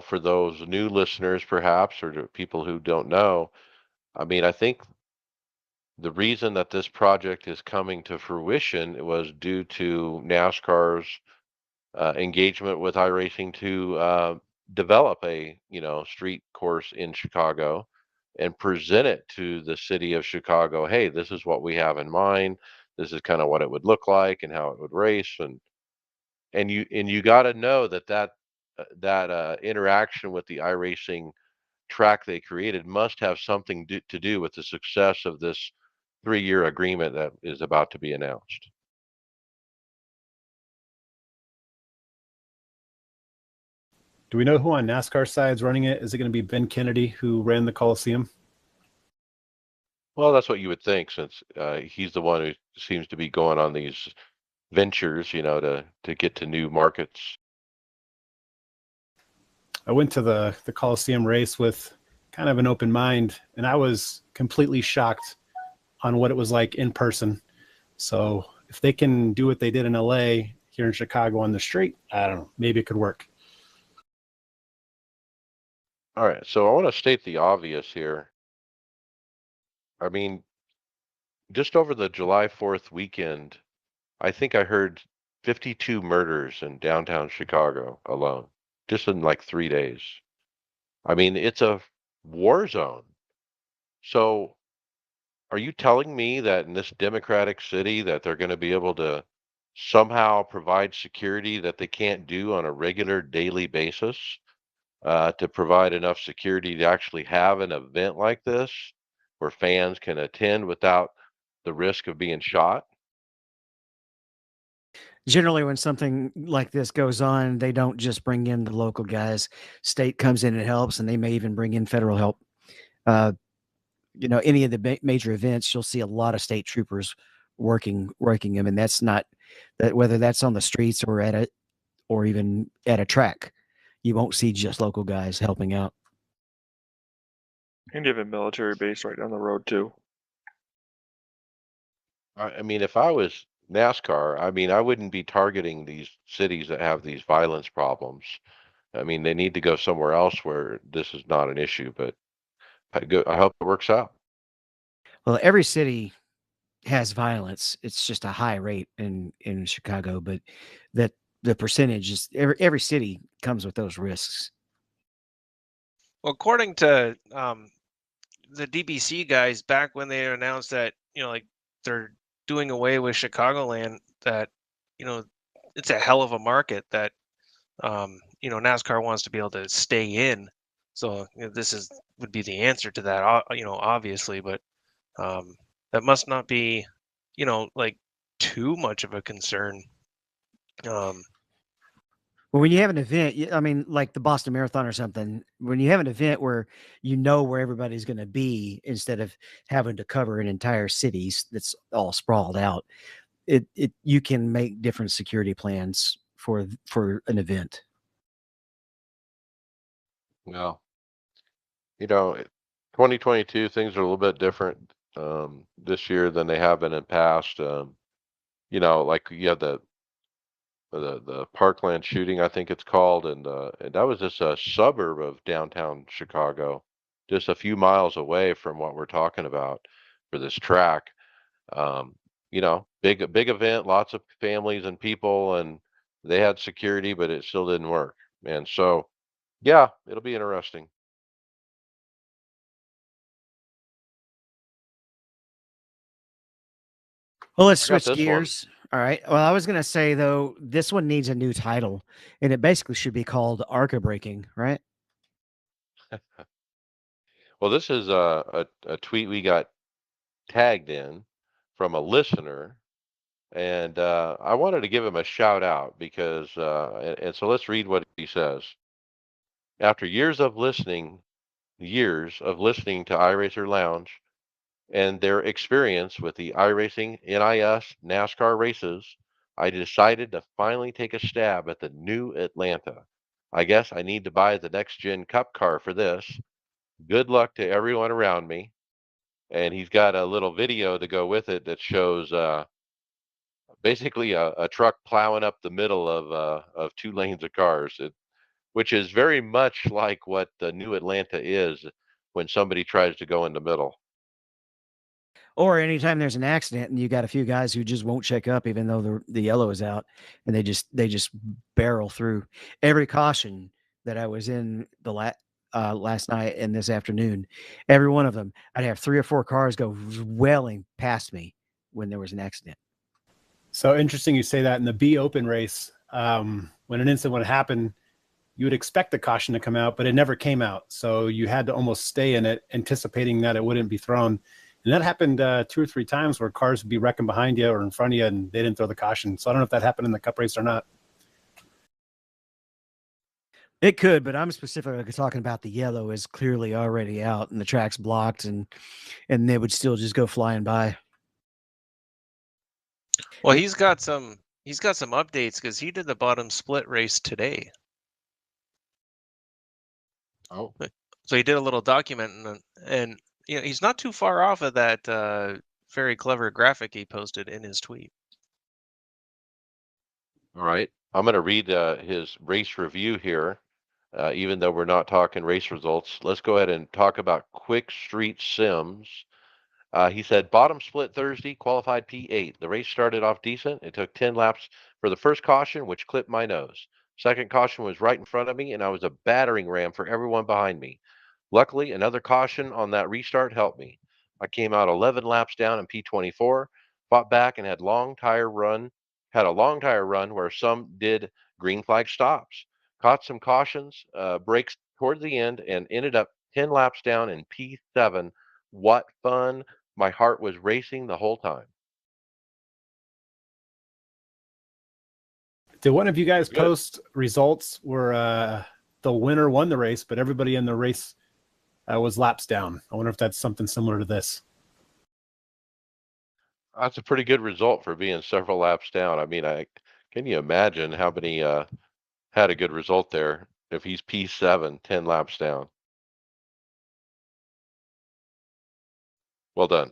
Speaker 1: For those new listeners, perhaps, or to people who don't know, I mean, I think the reason that this project is coming to fruition was due to NASCAR's engagement with iRacing to develop a street course in Chicago and present it to the city of Chicago. Hey, this is what we have in mind. This is kind of what it would look like and how it would race, and you got to know that interaction with the iRacing track they created must have something to do with the success of this 3-year agreement that is about to be announced.
Speaker 4: Do we know who on NASCAR side is running it? Is it going to be Ben Kennedy, who ran the Coliseum?
Speaker 1: Well, that's what you would think, since he's the one who seems to be going on these ventures, to get to new markets.
Speaker 4: I went to the Coliseum race with kind of an open mind, and I was completely shocked on what it was like in person. So if they can do what they did in LA here in Chicago on the street, I don't know, maybe it could work.
Speaker 1: All right, so I want to state the obvious here. I mean, just over the July 4th weekend, I think I heard 52 murders in downtown Chicago alone, just in like 3 days. I mean, it's a war zone. So, are you telling me that in this democratic city that they're going to be able to somehow provide security that they can't do on a regular daily basis, to provide enough security to actually have an event like this where fans can attend without the risk of being shot?
Speaker 3: Generally, when something like this goes on, they don't just bring in the local guys. State comes in and helps, and they may even bring in federal help. Uh, any of the major events, you'll see a lot of state troopers working them, and that's not that whether that's on the streets or even at a track, you won't see just local guys helping out.
Speaker 2: And you have a military base right down the road too.
Speaker 1: I mean, if I was NASCAR, I mean, I wouldn't be targeting these cities that have these violence problems. I mean, they need to go somewhere else where this is not an issue, but I hope it works out.
Speaker 3: Well, every city has violence. It's just a high rate in Chicago, but that the percentage is every city comes with those risks.
Speaker 6: Well, according to the DBC guys, back when they announced that, like they're doing away with Chicagoland, that, you know, it's a hell of a market that, NASCAR wants to be able to stay in. So this would be the answer to that, obviously, but that must not be, like too much of a concern. Um,
Speaker 3: Well, when you have an event, I mean, like the Boston Marathon or something, when you have an event where you know where everybody's going to be instead of having to cover an entire cities that's all sprawled out, it you can make different security plans for an event.
Speaker 1: Well, you know, 2022 things are a little bit different this year than they have been in past. Like you have the Parkland shooting, I think it's called, and that was just a suburb of downtown Chicago, just a few miles away from what we're talking about for this track. Um, big event, lots of families and people, and they had security, but it still didn't work. And so, yeah, it'll be interesting.
Speaker 3: Well, let's
Speaker 1: I got
Speaker 3: switch
Speaker 1: this one.
Speaker 3: gears. All right. Well, I was going to say though, this one needs a new title, and it basically should be called Arca Breaking, right?
Speaker 1: Well, this is a tweet we got tagged in from a listener, and I wanted to give him a shout out because, and so let's read what he says. After years of listening to iRacer Lounge and their experience with the iRacing NIS NASCAR races, I decided to finally take a stab at the new Atlanta. I guess I need to buy the next gen cup car for this. Good luck to everyone around me. And he's got a little video to go with it that shows basically a truck plowing up the middle of two lanes of cars, which is very much like what the new Atlanta is when somebody tries to go in the middle.
Speaker 3: Or anytime there's an accident and you got a few guys who just won't check up, even though the yellow is out, and they just barrel through. Every caution that I was in the last night and this afternoon, every one of them, I'd have 3 or 4 cars go welling past me when there was an accident.
Speaker 4: So interesting you say that. In the B Open race, when an incident would happen, you would expect the caution to come out, but it never came out. So you had to almost stay in it, anticipating that it wouldn't be thrown. And that happened 2 or 3 times where cars would be wrecking behind you or in front of you, and they didn't throw the caution. So I don't know if that happened in the Cup race or not.
Speaker 3: It could, but I'm specifically talking about the yellow is clearly already out and the track's blocked, and they would still just go flying by.
Speaker 6: Well, he's got some updates because he did the bottom split race today.
Speaker 1: Oh,
Speaker 6: So he did a little document, and you know, he's not too far off of that very clever graphic he posted in his tweet.
Speaker 1: all right. I'm going to read his race review here, even though we're not talking race results. Let's go ahead and talk about Quick Street Sims. He said, bottom split Thursday, qualified P8. The race started off decent. It took 10 laps for the first caution, which clipped my nose. Second caution was right in front of me, and I was a battering ram for everyone behind me. Luckily, another caution on that restart helped me. I came out 11 laps down in P24, fought back, and had a long tire run where some did green flag stops. Caught some cautions, brakes towards the end, and ended up 10 laps down in P7. What fun! My heart was racing the whole time.
Speaker 4: Did one of you guys
Speaker 1: Good.
Speaker 4: post results where the winner won the race, but everybody in the race was laps down? I wonder if that's something similar to this.
Speaker 1: That's a pretty good result for being several laps down. I mean, can you imagine how many had a good result there if he's P7, 10 laps down? Well done.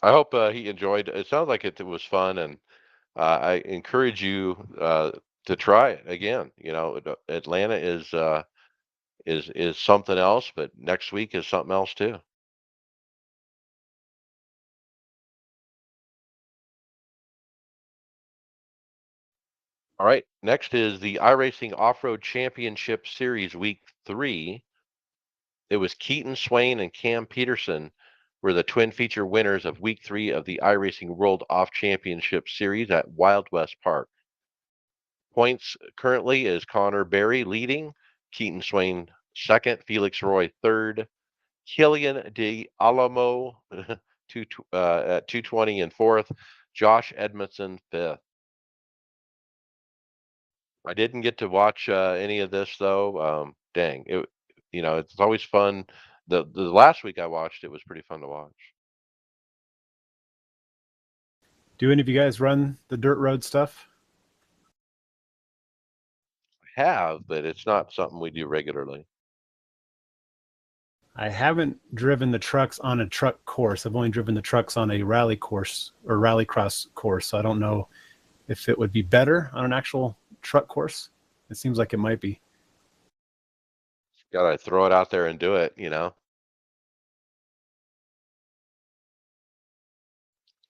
Speaker 1: I hope he enjoyed. It sounds like it was fun, and I encourage you to try it again. You know, Atlanta is something else, but next week is something else too. All right, next is the iRacing Off-Road Championship Series Week 3. It was Keaton Swain and Cam Peterson were the twin feature winners of Week 3 of the iRacing World Off Championship Series at Wild West Park. Points currently is Connor Berry leading, Keaton Swain second, Felix Roy third, Killian De Alamo at 220 and fourth, Josh Edmondson fifth. I didn't get to watch any of this though. Dang, it's always fun. The last week I watched, it was pretty fun to watch.
Speaker 4: Do any of you guys run the dirt road stuff?
Speaker 1: I have, but it's not something we do regularly.
Speaker 4: I haven't driven the trucks on a truck course. I've only driven the trucks on a rally course or rallycross course. So I don't know if it would be better on an actual truck course. It seems like it might be.
Speaker 1: Gotta throw it out there and do it, you know.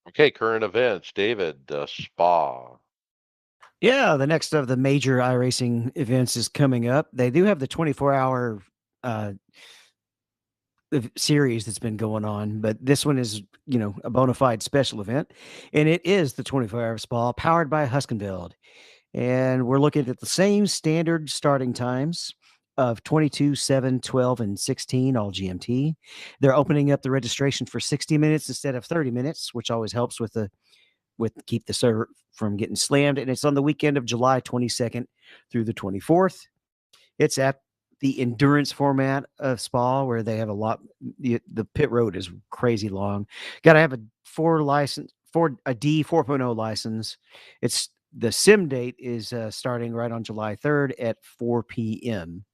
Speaker 1: Okay, current events. David, Spa.
Speaker 3: Yeah, the next of the major iRacing events is coming up. They do have the 24-hour series that's been going on, but this one is, a bona fide special event, and it is the 24-hour Spa powered by Huskenveld. And we're looking at the same standard starting times of 22, 7, 12, and 16, all GMT. They're opening up the registration for 60 minutes instead of 30 minutes, which always helps with keep the server from getting slammed. And it's on the weekend of July 22nd through the 24th. It's at the endurance format of Spa, where they have a lot. The pit road is crazy long. Got to have a D 4.0 license. the sim date is starting right on July 3rd at 4 p.m.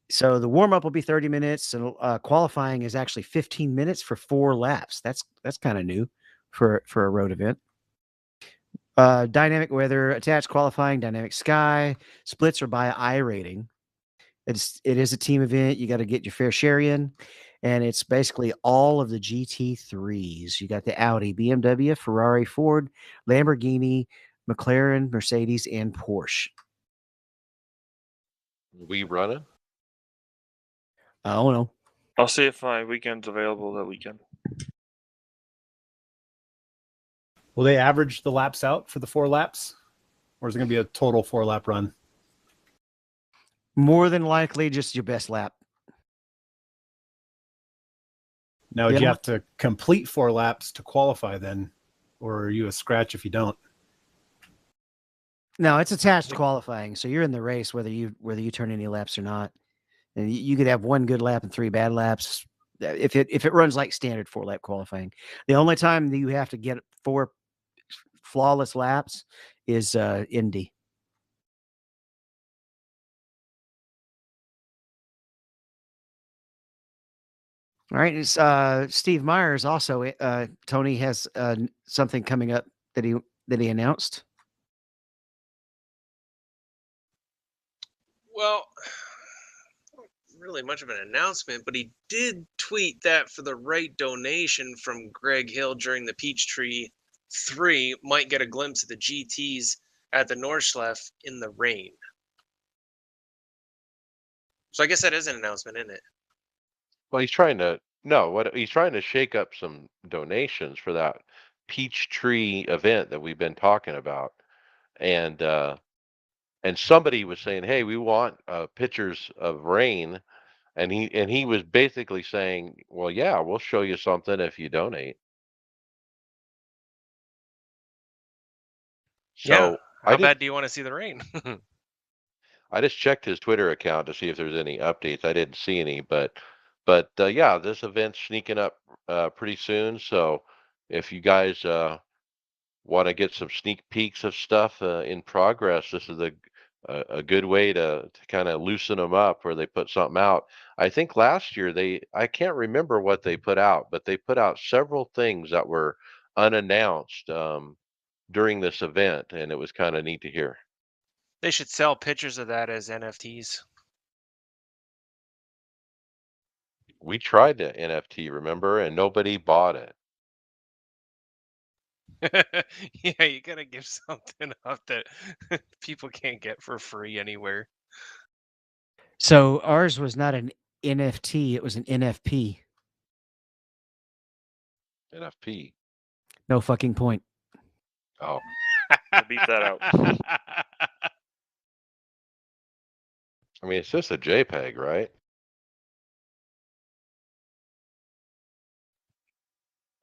Speaker 3: So the warm up will be 30 minutes, and qualifying is actually 15 minutes for 4 laps. That's kind of new for a road event. Dynamic weather, attached qualifying, dynamic sky, splits are by iRating. It is a team event. You got to get your fair share in, and it's basically all of the GT3s. You got the Audi, BMW, Ferrari, Ford, Lamborghini, McLaren, Mercedes, and Porsche.
Speaker 1: We running?
Speaker 3: I don't know.
Speaker 2: I'll see if my weekend's available that weekend.
Speaker 4: Will they average the laps out for the 4 laps? Or is it going to be a total 4-lap run?
Speaker 3: More than likely, just your best lap.
Speaker 4: Now, would
Speaker 3: Yeah.
Speaker 4: you have to complete 4 laps to qualify then? Or are you a scratch if you don't?
Speaker 3: No, it's attached qualifying, so you're in the race whether you turn any laps or not. And you could have 1 good lap and 3 bad laps if it runs like standard 4-lap qualifying. The only time that you have to get 4 flawless laps is Indy. All right, it's Steve Myers also. Tony has something coming up that he announced.
Speaker 6: Well, not really much of an announcement, but he did tweet that for the right donation from Greg Hill during the Peachtree 3 might get a glimpse of the GTs at the Nordschleife in the rain. So I guess that is an announcement, isn't it?
Speaker 1: Well, he's trying to shake up some donations for that Peachtree event that we've been talking about. And somebody was saying, "Hey, we want pictures of rain." And he was basically saying, "Well, yeah, we'll show you something if you donate."
Speaker 6: Yeah.
Speaker 1: So
Speaker 6: How bad do you want to see the rain?
Speaker 1: I just checked his Twitter account to see if there's any updates. I didn't see any, but yeah, this event's sneaking up pretty soon. So if you guys want to get some sneak peeks of stuff in progress, this is a good way to kind of loosen them up where they put something out. I think last year I can't remember what they put out, but they put out several things that were unannounced during this event, and it was kind of neat to hear.
Speaker 6: They should sell pictures of that as NFTs.
Speaker 1: We tried to NFT, remember, and nobody bought it.
Speaker 6: Yeah, you gotta give something up that people can't get for free anywhere.
Speaker 3: So ours was not an NFT; it was an NFP.
Speaker 1: NFP.
Speaker 3: No fucking point.
Speaker 1: Oh,
Speaker 2: I'll beat that out.
Speaker 1: I mean, it's just a JPEG, right?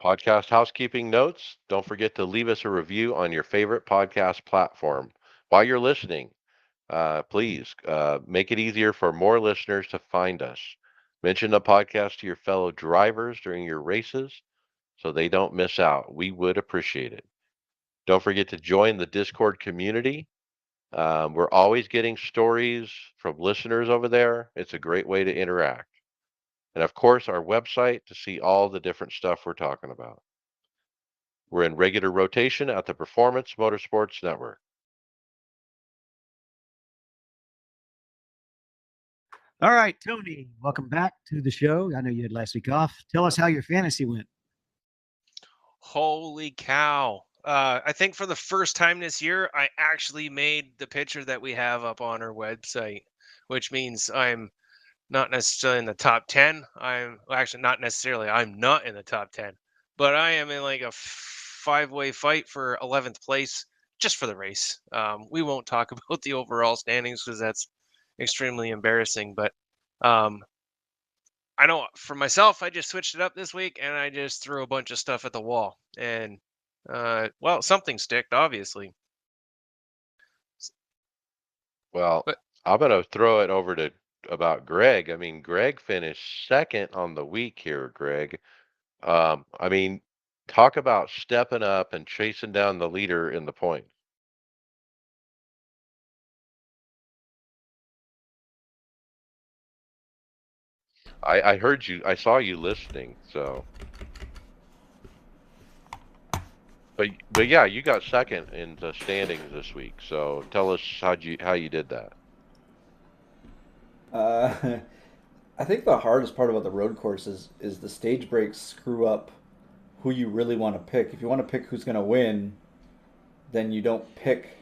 Speaker 1: Podcast housekeeping notes. Don't forget to leave us a review on your favorite podcast platform. While you're listening, please make it easier for more listeners to find us. Mention the podcast to your fellow drivers during your races so they don't miss out. We would appreciate it. Don't forget to join the Discord community. We're always getting stories from listeners over there. It's a great way to interact. And of course, our website to see all the different stuff we're talking about. We're in regular rotation at the Performance Motorsports Network.
Speaker 3: All right, Tony, welcome back to the show. I know you had last week off. Tell us how your fantasy went.
Speaker 6: Holy cow. I think for the first time this year, I actually made the picture that we have up on our website, which means I'm not necessarily in the top 10. Actually not necessarily. I'm not in the top 10, but I am in like a 5-way fight for 11th place just for the race. We won't talk about the overall standings because that's extremely embarrassing, but um, I know for myself, I just switched it up this week and I just threw a bunch of stuff at the wall and well, something sticked, obviously.
Speaker 1: Well,
Speaker 6: But
Speaker 1: I'm going to throw it over to about Greg. I mean, Greg finished second on the week here, Greg. I mean, Talk about stepping up and chasing down the leader in the points. I heard you. I saw you listening. So, but yeah, you got second in the standings this week. So tell us how you did that.
Speaker 5: Uh, I think the hardest part about the road courses is the stage breaks screw up who you really want to pick. If you want to pick who's going to win, then you don't pick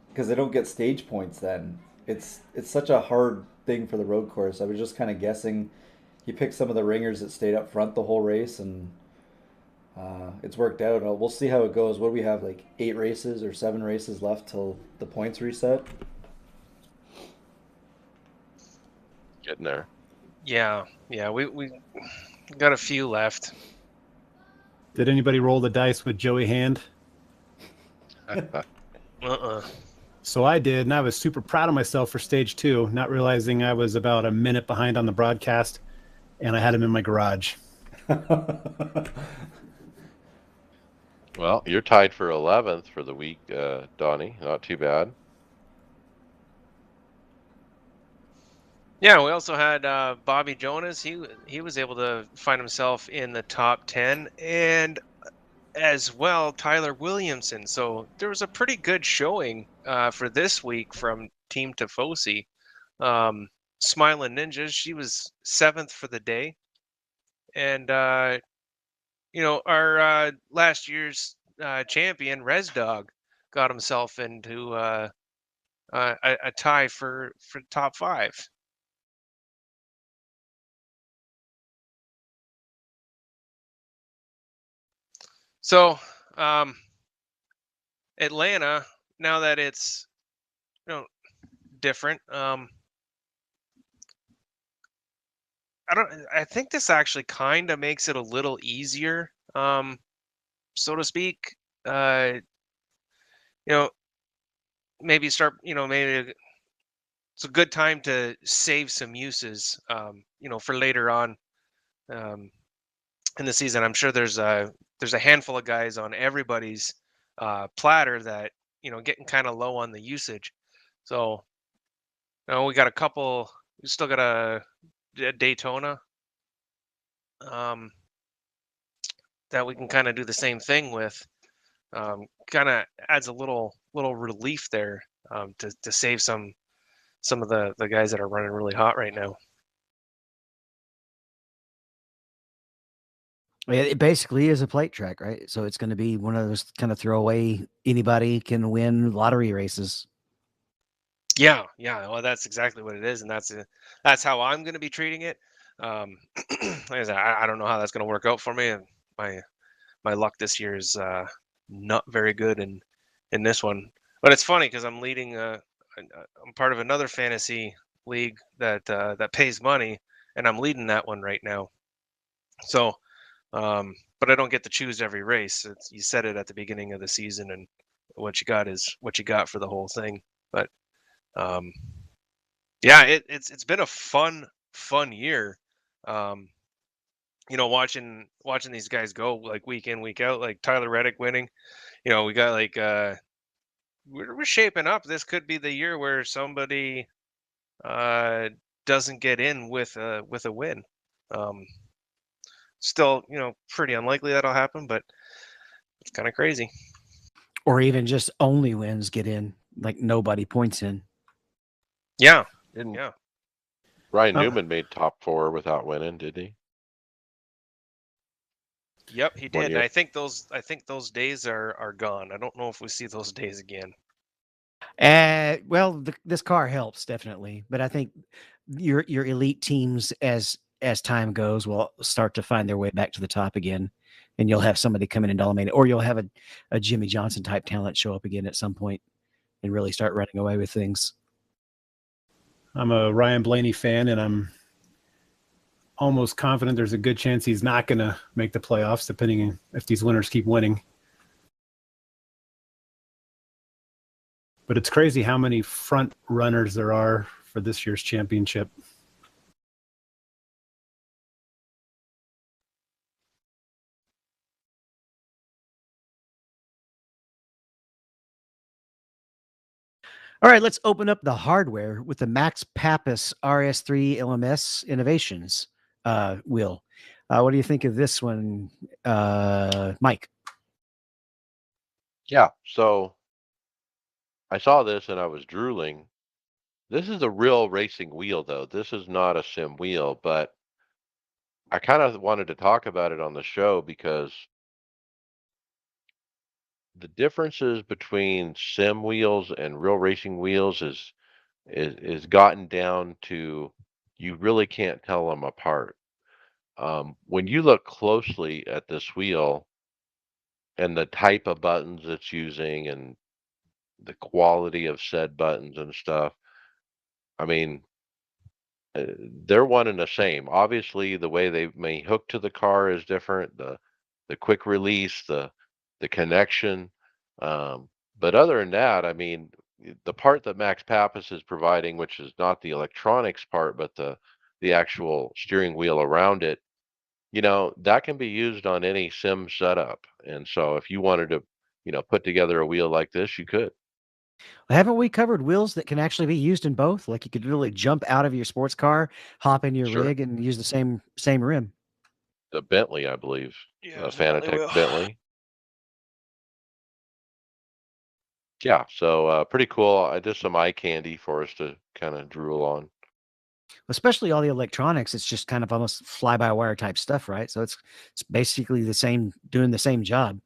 Speaker 5: because they don't get stage points. Then it's such a hard thing for the road course. I was just kind of guessing. You pick some of the ringers that stayed up front the whole race, and it's worked out. We'll see how it goes. What do we have, like 8 races or 7 races left till the points reset?
Speaker 1: Getting there.
Speaker 6: Yeah, we got a few left.
Speaker 4: Did anybody roll the dice with Joey Hand? So I did, and I was super proud of myself for stage 2, not realizing I was about a minute behind on the broadcast, and I had him in my garage.
Speaker 1: Well, you're tied for 11th for the week, Donnie. Not too bad.
Speaker 6: Yeah, we also had Bobby Jonas. He was able to find himself in the top 10, and as well Tyler Williamson. So there was a pretty good showing for this week from Team Tifosi. Smiling Ninjas, she was 7th for the day, and our last year's champion Res Dog got himself into a tie for top 5. So Atlanta, now that it's different, I think this actually kind of makes it a little easier, so to speak. Uh, maybe start, maybe it's a good time to save some uses, for later on in the season. I'm sure there's a handful of guys on everybody's platter that getting kind of low on the usage. So we got a couple. We still got a Daytona um, that we can kind of do the same thing with. Kind of adds a little relief there to save some of the guys that are running really hot right now.
Speaker 3: It basically is a plate track, right? So it's going to be one of those kind of throwaway, anybody can win lottery races.
Speaker 6: Yeah. Well, that's exactly what it is, and that's how I'm going to be treating it. Like I said, I don't know how that's going to work out for me. And my luck this year is not very good in this one. But it's funny because I'm leading. I'm part of another fantasy league that pays money, and I'm leading that one right now. So, but I don't get to choose every race. You said it at the beginning of the season, and what you got is what you got for the whole thing. But yeah, it's been a fun year. Um, watching these guys go like week in, week out, like Tyler Reddick winning. We got like we're shaping up. This could be the year where somebody doesn't get in with a win. Still, pretty unlikely that'll happen, but it's kind of crazy.
Speaker 3: Or even just only wins get in, like nobody points in.
Speaker 6: Yeah.
Speaker 1: Didn't
Speaker 6: Yeah.
Speaker 1: Ryan Newman made top 4 without winning, did he?
Speaker 6: Yep, he
Speaker 1: 1
Speaker 6: did. And
Speaker 1: year.
Speaker 6: I think those days are gone. I don't know if we see those days again.
Speaker 3: Well, this car helps definitely, but I think your elite teams, as time goes, will start to find their way back to the top again, and you'll have somebody come in and dominate, or you'll have a Jimmy Johnson type talent show up again at some point and really start running away with things.
Speaker 4: I'm a Ryan Blaney fan, and I'm almost confident there's a good chance he's not going to make the playoffs, depending on if these winners keep winning. But it's crazy how many front runners there are for this year's championship.
Speaker 3: All right, let's open up the hardware with the Max Pappas RS3 LMS Innovations wheel. What do you think of this one, Mike?
Speaker 1: Yeah, so I saw this and I was drooling. This is a real racing wheel, though. This is not a sim wheel, but I kind of wanted to talk about it on the show because the differences between sim wheels and real racing wheels is gotten down to you really can't tell them apart. When you look closely at this wheel and the type of buttons it's using and the quality of said buttons and stuff, I mean, they're one and the same. Obviously, the way they may hook to the car is different. The quick release, the connection. Um, but other than that, I mean, the part that Max Pappas is providing, which is not the electronics part, but the actual steering wheel around it, that can be used on any sim setup. And so, if you wanted to, put together a wheel like this, you could.
Speaker 3: Haven't we covered wheels that can actually be used in both? Like you could really jump out of your sports car, hop in your
Speaker 1: Sure.
Speaker 3: rig, and use the same rim.
Speaker 1: The Bentley, I believe,
Speaker 2: Yeah,
Speaker 1: the
Speaker 2: it's a Bentley
Speaker 1: Fanatec
Speaker 2: wheel.
Speaker 1: Bentley. Yeah, so pretty cool. I did some eye candy for us to kind of drool on.
Speaker 3: Especially all the electronics, it's just kind of almost fly-by-wire type stuff, right? So it's basically the same, doing the same job.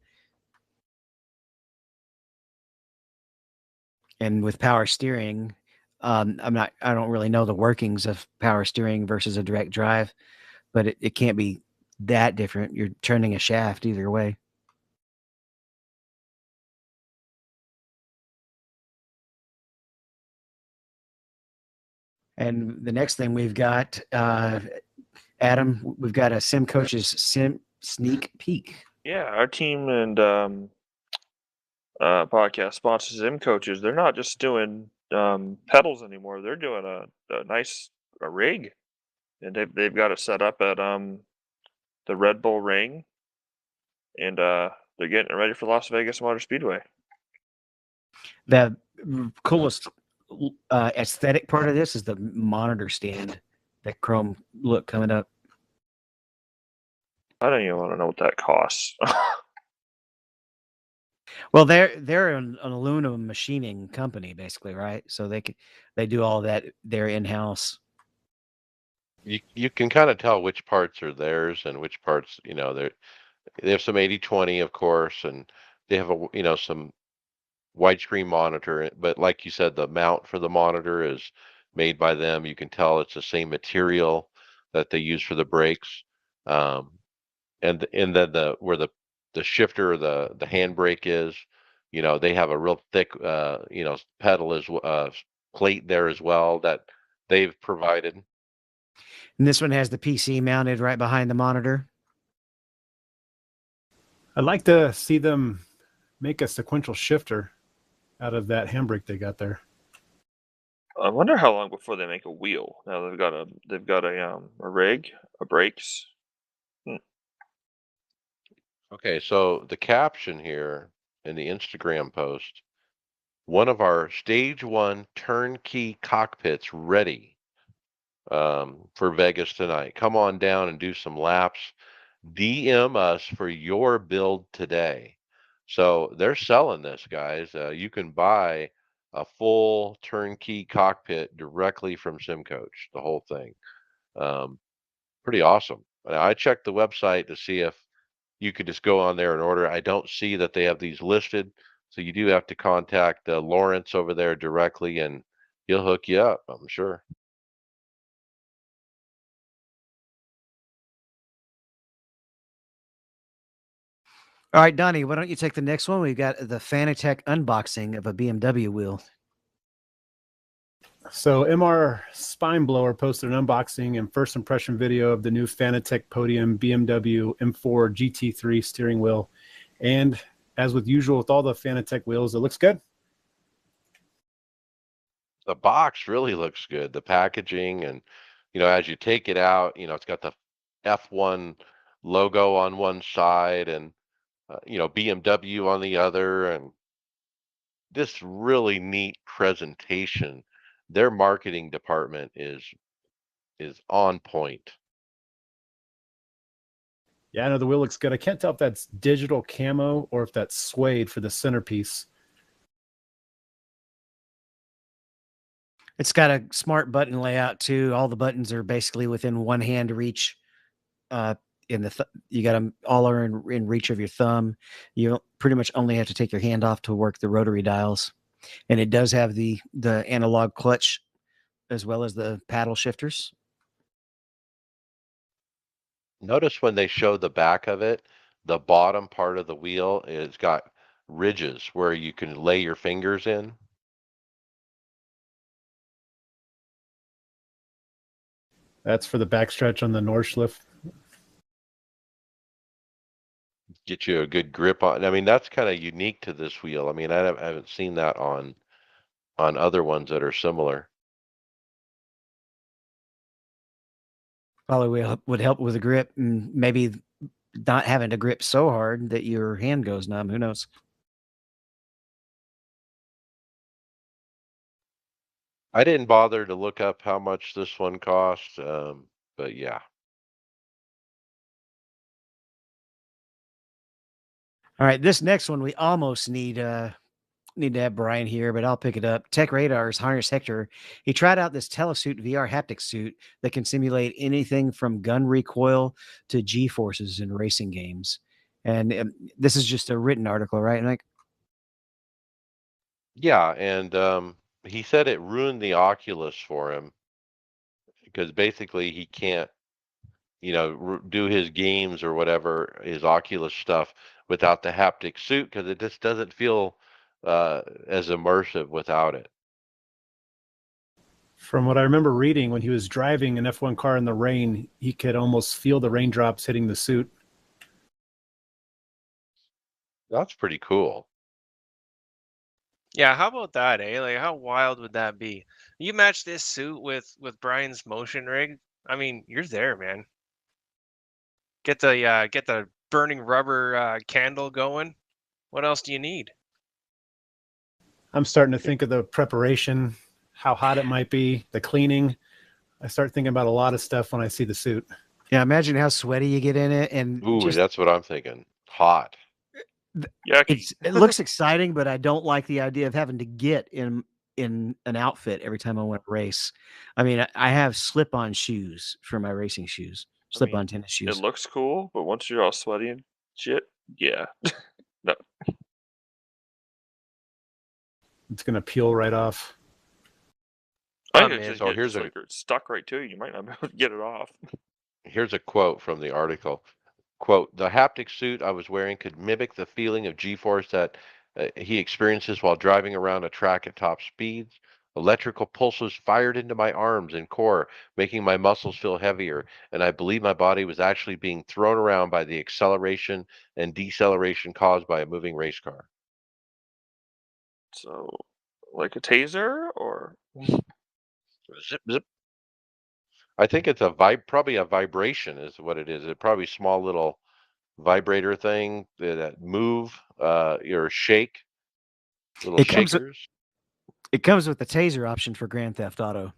Speaker 3: And with power steering, I don't really know the workings of power steering versus a direct drive, but it can't be that different. You're turning a shaft either way. And the next thing we've got, Adam, we've got a Sim Coach's Sim Sneak Peek.
Speaker 2: Yeah, our team and podcast sponsors Zim coaches. They're not just doing pedals anymore. They're doing a nice rig, and they've got it set up at the Red Bull Ring, and they're getting it ready for Las Vegas Motor Speedway.
Speaker 3: The coolest aesthetic part of this is the monitor stand, that chrome look coming up.
Speaker 2: I don't even want to know what that costs.
Speaker 3: Well, they're an aluminum machining company, basically, right? So they do all that there in house.
Speaker 1: You can kind of tell which parts are theirs and which parts, they have some 80/20, of course, and they have some widescreen monitor. But like you said, the mount for the monitor is made by them. You can tell it's the same material that they use for the brakes. Um, and then where the shifter or the handbrake is, they have a real thick pedal plate there as well that they've provided.
Speaker 3: And this one has the PC mounted right behind the monitor.
Speaker 4: I'd like to see them make a sequential shifter out of that handbrake they got there.
Speaker 2: I wonder how long before they make a wheel. Now they've got a rig, a brakes.
Speaker 1: Okay, so the caption here in the Instagram post, one of our stage one turnkey cockpits ready for Vegas tonight. Come on down and do some laps. DM us for your build today. So they're selling this, guys. You can buy a full turnkey cockpit directly from SimCoach, the whole thing. Um, Pretty awesome. I checked the website to see if you could just go on there and order. I don't see that they have these listed, so you do have to contact Lawrence over there directly, and he'll hook you up, I'm sure.
Speaker 3: All right, Donnie, why don't you take the next one? We've got the Fanatec unboxing of a BMW wheel.
Speaker 4: So MR Spine Blower posted an unboxing and first impression video of the new Fanatec Podium BMW M4 GT3 steering wheel. And as with usual with all the Fanatec wheels, it looks good.
Speaker 1: The box really looks good. The packaging, and as you take it out, it's got the F1 logo on one side and BMW on the other, and this really neat presentation. Their marketing department is on point.
Speaker 4: Yeah, I know the wheel looks good. I can't tell if that's digital camo or if that's suede for the centerpiece.
Speaker 3: It's got a smart button layout too. All the buttons are basically within one hand reach. In the you got them all are in reach of your thumb. You pretty much only have to take your hand off to work the rotary dials, and it does have the analog clutch as well as the paddle shifters.
Speaker 1: Notice when they show the back of it, the bottom part of the wheel is got ridges where you can lay your fingers in.
Speaker 4: That's for the backstretch on the Nordschliff.
Speaker 1: Get you a good grip on. I mean, that's kind of unique to this wheel. I mean, I haven't seen that on other ones that are similar.
Speaker 3: Probably would help with the grip and maybe not having to grip so hard that your hand goes numb. Who knows?
Speaker 1: I didn't bother to look up how much this one cost, but yeah.
Speaker 3: All right, this next one we almost need to have Brian here, but I'll pick it up. Tech Radar's Harness Hector. He tried out this Telesuit VR haptic suit that can simulate anything from gun recoil to G forces in racing games. And this is just a written article, right? Like,
Speaker 1: Yeah, and he said it ruined the Oculus for him because basically he can't, do his games or whatever, his Oculus stuff without the haptic suit because it just doesn't feel as immersive without it.
Speaker 4: From what I remember reading, when he was driving an F1 car in the rain, he could almost feel the raindrops hitting the suit.
Speaker 1: That's pretty cool.
Speaker 6: Yeah, how about that, eh? Like, how wild would that be? You match this suit with Brian's motion rig. I mean, you're there, man. Get the burning rubber candle going. What else do you need?
Speaker 4: I'm starting to think of the preparation, how hot it might be, the cleaning. I start thinking about a lot of stuff when I see the suit.
Speaker 3: yeah, imagine how sweaty you get in it, and
Speaker 1: Ooh,
Speaker 3: just
Speaker 1: that's what I'm thinking. Hot.
Speaker 2: Yucky.
Speaker 3: it looks exciting, but I don't like the idea of having to get in an outfit every time I want to race. I mean, I have slip-on shoes for my racing shoes, slip-on tennis
Speaker 2: It
Speaker 3: shoes.
Speaker 2: looks cool, but once you're all sweaty and shit, yeah. No.
Speaker 4: It's going to peel right off.
Speaker 2: I
Speaker 6: Oh,
Speaker 2: think
Speaker 6: man.
Speaker 2: it's
Speaker 1: So
Speaker 2: just like it's stuck right to you. You might not be able to get it off.
Speaker 1: Here's a quote from the article. Quote, the haptic suit I was wearing could mimic the feeling of G-force that he experiences while driving around a track at top speeds. Electrical pulses fired into my arms and core, making my muscles feel heavier, and I believe my body was actually being thrown around by the acceleration and deceleration caused by a moving race car.
Speaker 2: So, like a taser, or
Speaker 1: Zip, zip. I think it's probably a vibration is what it is. It probably small little vibrator thing that move or shake little
Speaker 3: It comes
Speaker 1: shakers.
Speaker 3: it comes with the taser option for Grand Theft Auto.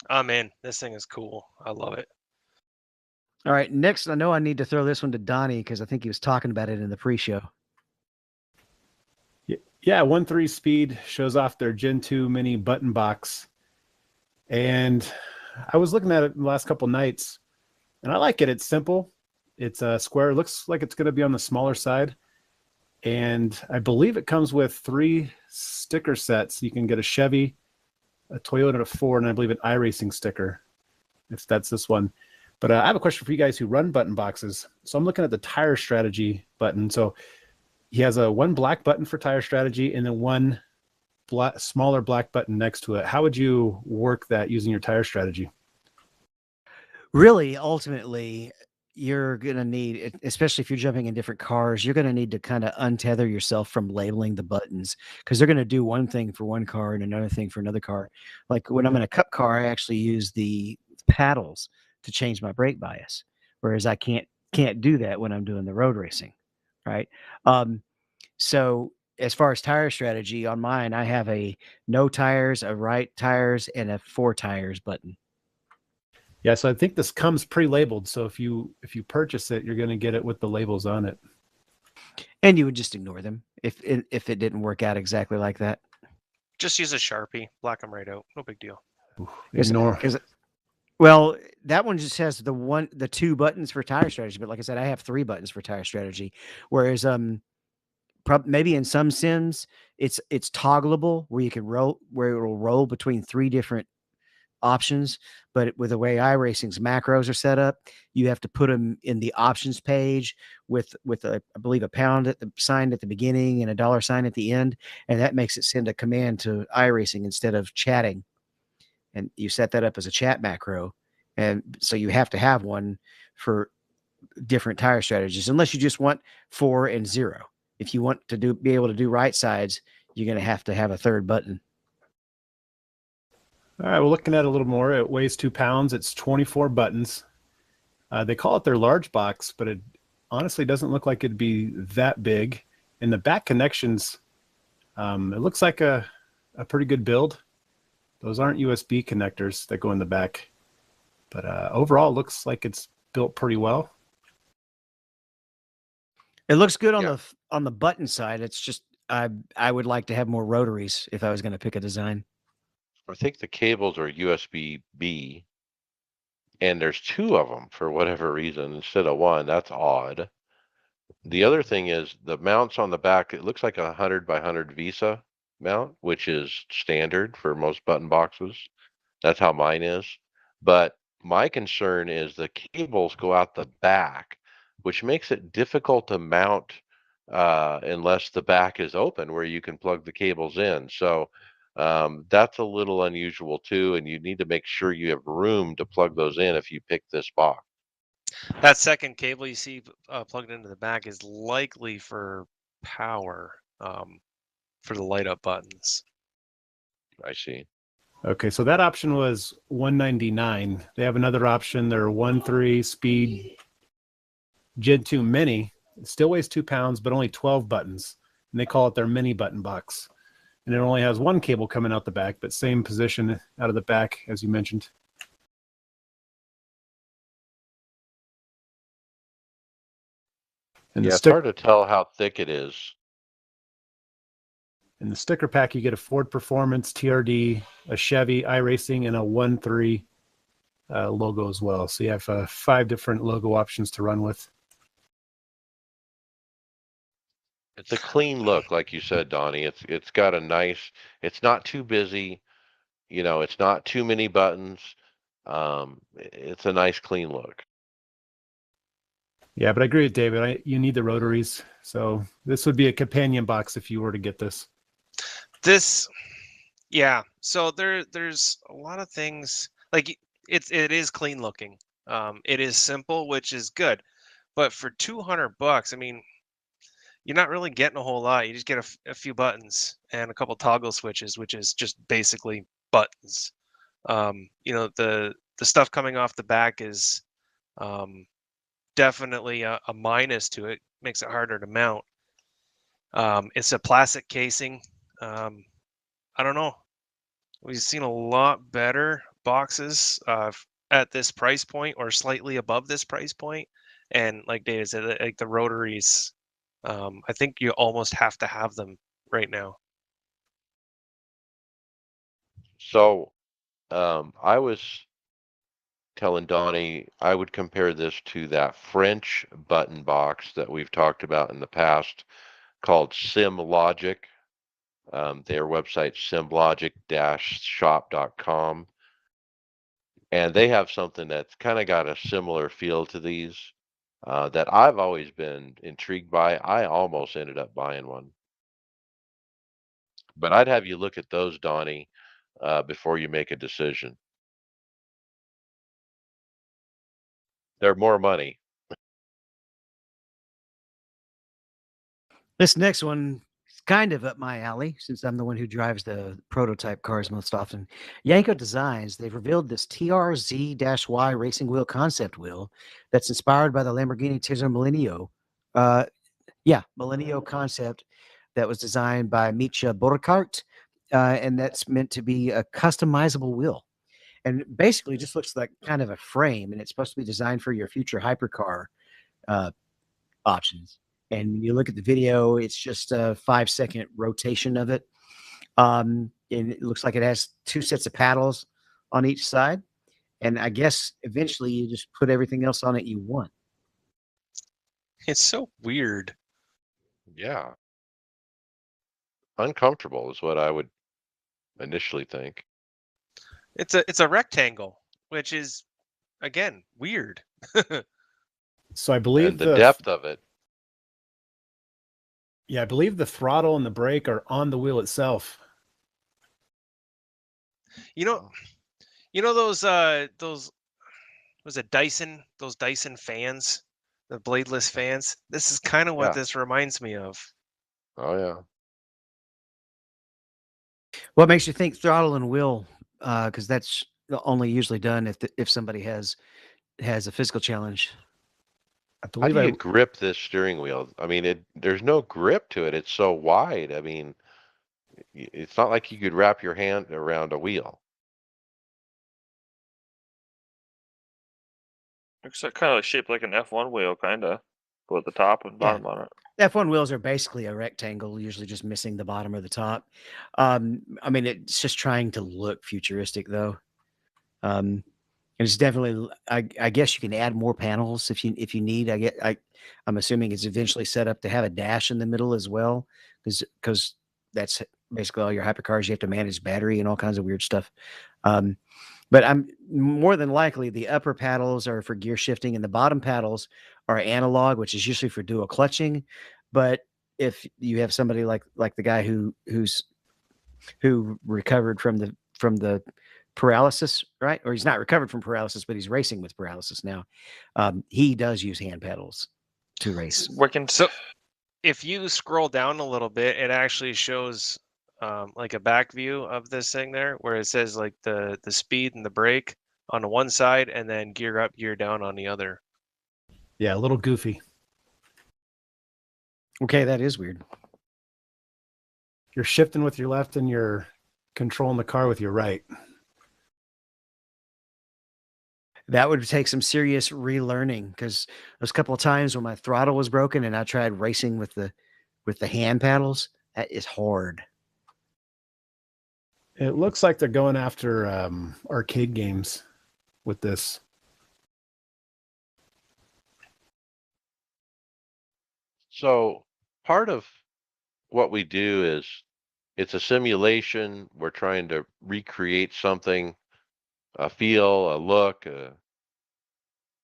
Speaker 6: I'm in. This thing is cool. I love it.
Speaker 3: All right, next, I know I need to throw this one to Donnie because I think he was talking about it in the pre-show.
Speaker 4: Yeah, 1.3 speed shows off their Gen 2 mini button box. And I was looking at it the last couple nights, and I like it. It's simple. It's a square. It looks like it's going to be on the smaller side. And I believe it comes with 3 sticker sets. You can get a Chevy, a Toyota, and a Ford, and I believe an iRacing sticker, if that's this one. But I have a question for you guys who run button boxes. So I'm looking at the tire strategy button. So he has one black button for tire strategy and then one smaller black button next to it. How would you work that using your tire strategy?
Speaker 3: Really, ultimately, you're going to need, especially if you're jumping in different cars, you're going to need to kind of untether yourself from labeling the buttons because they're going to do one thing for one car and another thing for another car. Like when I'm in a cup car, I actually use the paddles to change my brake bias, whereas I can't can't do that when I'm doing the road racing, right? So as far as tire strategy on mine, I have a no tires, a right tires, and a 4 tires button.
Speaker 4: Yeah, so I think this comes pre-labeled. So if you purchase it, you're going to get it with the labels on it.
Speaker 3: And you would just ignore them if it didn't work out exactly like that.
Speaker 6: Just use a Sharpie, black them right out. No big deal.
Speaker 4: Ignore.
Speaker 3: Well, that one just has the 2 buttons for tire strategy, but like I said, I have 3 buttons for tire strategy. Whereas maybe in some sims it's toggleable where you can roll, where it will roll between 3 different options. But with the way iRacing's macros are set up, you have to put them in the options page with a, I believe, a pound at the sign at the beginning and a dollar sign at the end, and that makes it send a command to iRacing instead of chatting. And you set that up as a chat macro, and so you have to have one for different tire strategies, unless you just want 4 and 0. If you want to be able to do right sides, you're going to have a 3rd button.
Speaker 4: All right, we're looking at it a little more. It weighs 2 pounds. It's 24 buttons. They call it their large box, but it honestly doesn't look like it'd be that big. And the back connections, it looks like a pretty good build. Those aren't USB connectors that go in the back, but overall, it looks like it's built pretty well.
Speaker 3: It looks good on the button side. It's just I would like to have more rotaries if I was going to pick a design.
Speaker 1: I think the cables are USB-B, and there's 2 of them for whatever reason instead of 1. That's odd. The other thing is the mounts on the back. It looks like a 100 by 100 Visa mount, which is standard for most button boxes. That's how mine is. But my concern is the cables go out the back, which makes it difficult to mount unless the back is open where you can plug the cables in. So that's a little unusual too, and you need to make sure you have room to plug those in if you pick this box.
Speaker 6: That second cable you see plugged into the back is likely for power, for the light up buttons.
Speaker 1: I see.
Speaker 4: Okay, so that option was $199. They have another option. Their 1.3 speed Gen 2 Mini. It still weighs 2 pounds, but only 12 buttons. And they call it their mini button box. And it only has 1 cable coming out the back, but same position out of the back, as you mentioned. And
Speaker 1: yeah, it's hard to tell how thick it is.
Speaker 4: In the sticker pack, you get a Ford Performance, TRD, a Chevy, iRacing, and a 1.3 logo as well. So you have 5 different logo options to run with.
Speaker 1: It's a clean look, like you said, Donnie. It's got a nice. It's not too busy. It's not too many buttons. It's a nice, clean look.
Speaker 4: Yeah, but I agree with David. You need the rotaries. So this would be a companion box if you were to get this.
Speaker 6: Yeah. So there's a lot of things, like it is clean looking. It is simple, which is good. But for $200, I mean, you're not really getting a whole lot. You just get a few buttons and a couple toggle switches, which is just basically buttons. The stuff coming off the back is definitely a minus to it. Makes it harder to mount. It's a plastic casing. I don't know. We've seen a lot better boxes at this price point or slightly above this price point. And like David said, like the rotaries, I think you almost have to have them right now.
Speaker 1: So, I was telling Donnie I would compare this to that French button box that we've talked about in the past called SimLogic. Their website simlogic-shop.com, and they have something that's kind of got a similar feel to these that I've always been intrigued by. I almost ended up buying one, but I'd have you look at those, Donnie, before you make a decision. They're more money.
Speaker 3: This next one is kind of up my alley since I'm the one who drives the prototype cars most often. Yanko Designs, they've revealed this TRZ-Y racing wheel concept wheel that's inspired by the Lamborghini Terzo Millennio. Millennio concept that was designed by Mitja Burkhardt, and that's meant to be a customizable wheel. And basically just looks like kind of a frame, and it's supposed to be designed for your future hypercar uh, options. And when you look at the video, it's just a 5-second rotation of it. And it looks like it has 2 sets of paddles on each side. And I guess eventually you just put everything else on it you want.
Speaker 6: It's so weird.
Speaker 1: Yeah. Uncomfortable is what I would initially think.
Speaker 6: It's a rectangle, which is again weird.
Speaker 4: So I believe
Speaker 1: And the depth of it.
Speaker 4: I believe the throttle and the brake are on the wheel itself.
Speaker 6: You know, those was it Dyson? Those Dyson fans, the bladeless fans. This is kind of what
Speaker 1: Yeah.
Speaker 6: this reminds me of.
Speaker 1: Oh yeah.
Speaker 3: What makes you think throttle and wheel? Because that's only usually done if somebody has a physical challenge.
Speaker 4: I
Speaker 1: How
Speaker 4: believe
Speaker 1: do you grip this steering wheel? I mean, there's no grip to it. It's so wide. I mean, it's not like you could wrap your hand around a wheel.
Speaker 2: Looks like kind of shaped like an F1 wheel, kind of, with the top and bottom on it.
Speaker 3: F1 wheels are basically a rectangle, usually just missing the bottom or the top. I mean, it's just trying to look futuristic, though. And it's definitely. I guess you can add more panels if you need. I'm assuming it's eventually set up to have a dash in the middle as well, because that's basically all your hypercars. You have to manage battery and all kinds of weird stuff. But I'm more than likely the upper paddles are for gear shifting and the bottom paddles are analog, which is usually for dual clutching. But if you have somebody like the guy who recovered from the paralysis, right? Or he's not recovered from paralysis, but he's racing with paralysis now. He does use hand pedals to race.
Speaker 6: So if you scroll down a little bit, it actually shows like a back view of this thing there, where it says like the speed and the brake on the one side, and then gear up, gear down on the other.
Speaker 4: Yeah, a little goofy.
Speaker 3: Okay, that is weird.
Speaker 4: You're shifting with your left and you're controlling the car with your right.
Speaker 3: That would take some serious relearning, because there's a couple of times when my throttle was broken and I tried racing with the hand paddles. That is hard.
Speaker 4: It looks like they're going after arcade games with this.
Speaker 1: So part of what we do is it's a simulation. We're trying to recreate something, a feel, a look.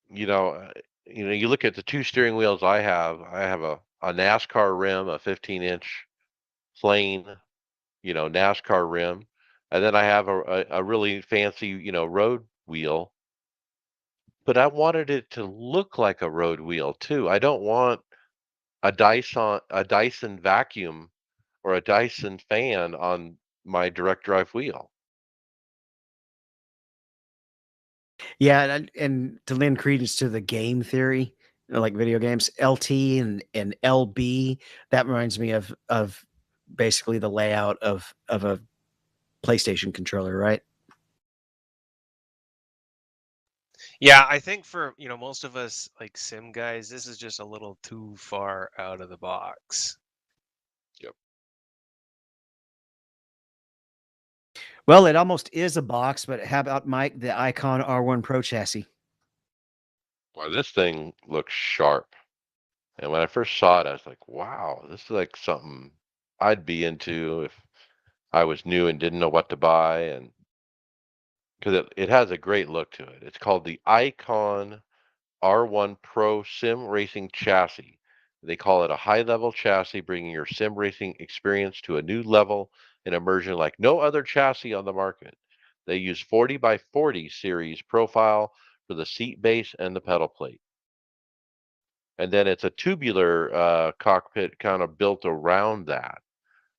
Speaker 1: You know, you look at the 2 steering wheels I have. I have a NASCAR rim, a 15-inch plain, NASCAR rim, and then I have a really fancy, road wheel. But I wanted it to look like a road wheel too. I don't want a Dyson vacuum or a Dyson fan on my direct drive wheel.
Speaker 3: Yeah, and to lend credence to the game theory, like video games, LT and LB, that reminds me of basically the layout of a PlayStation controller, right?
Speaker 6: Yeah, I think for most of us like sim guys, this is just a little too far out of the box.
Speaker 1: Yep.
Speaker 3: Well, it almost is a box, but how about Mike, the Icon R1 Pro chassis?
Speaker 1: Well, this thing looks sharp. And when I first saw it, I was like, wow, this is like something I'd be into if I was new and didn't know what to buy. And because it has a great look to it. It's called the Icon R1 Pro Sim Racing Chassis. They call it a high level chassis, bringing your sim racing experience to a new level and immersion like no other chassis on the market. They use 40 by 40 series profile for the seat base and the pedal plate. And then it's a tubular cockpit kind of built around that.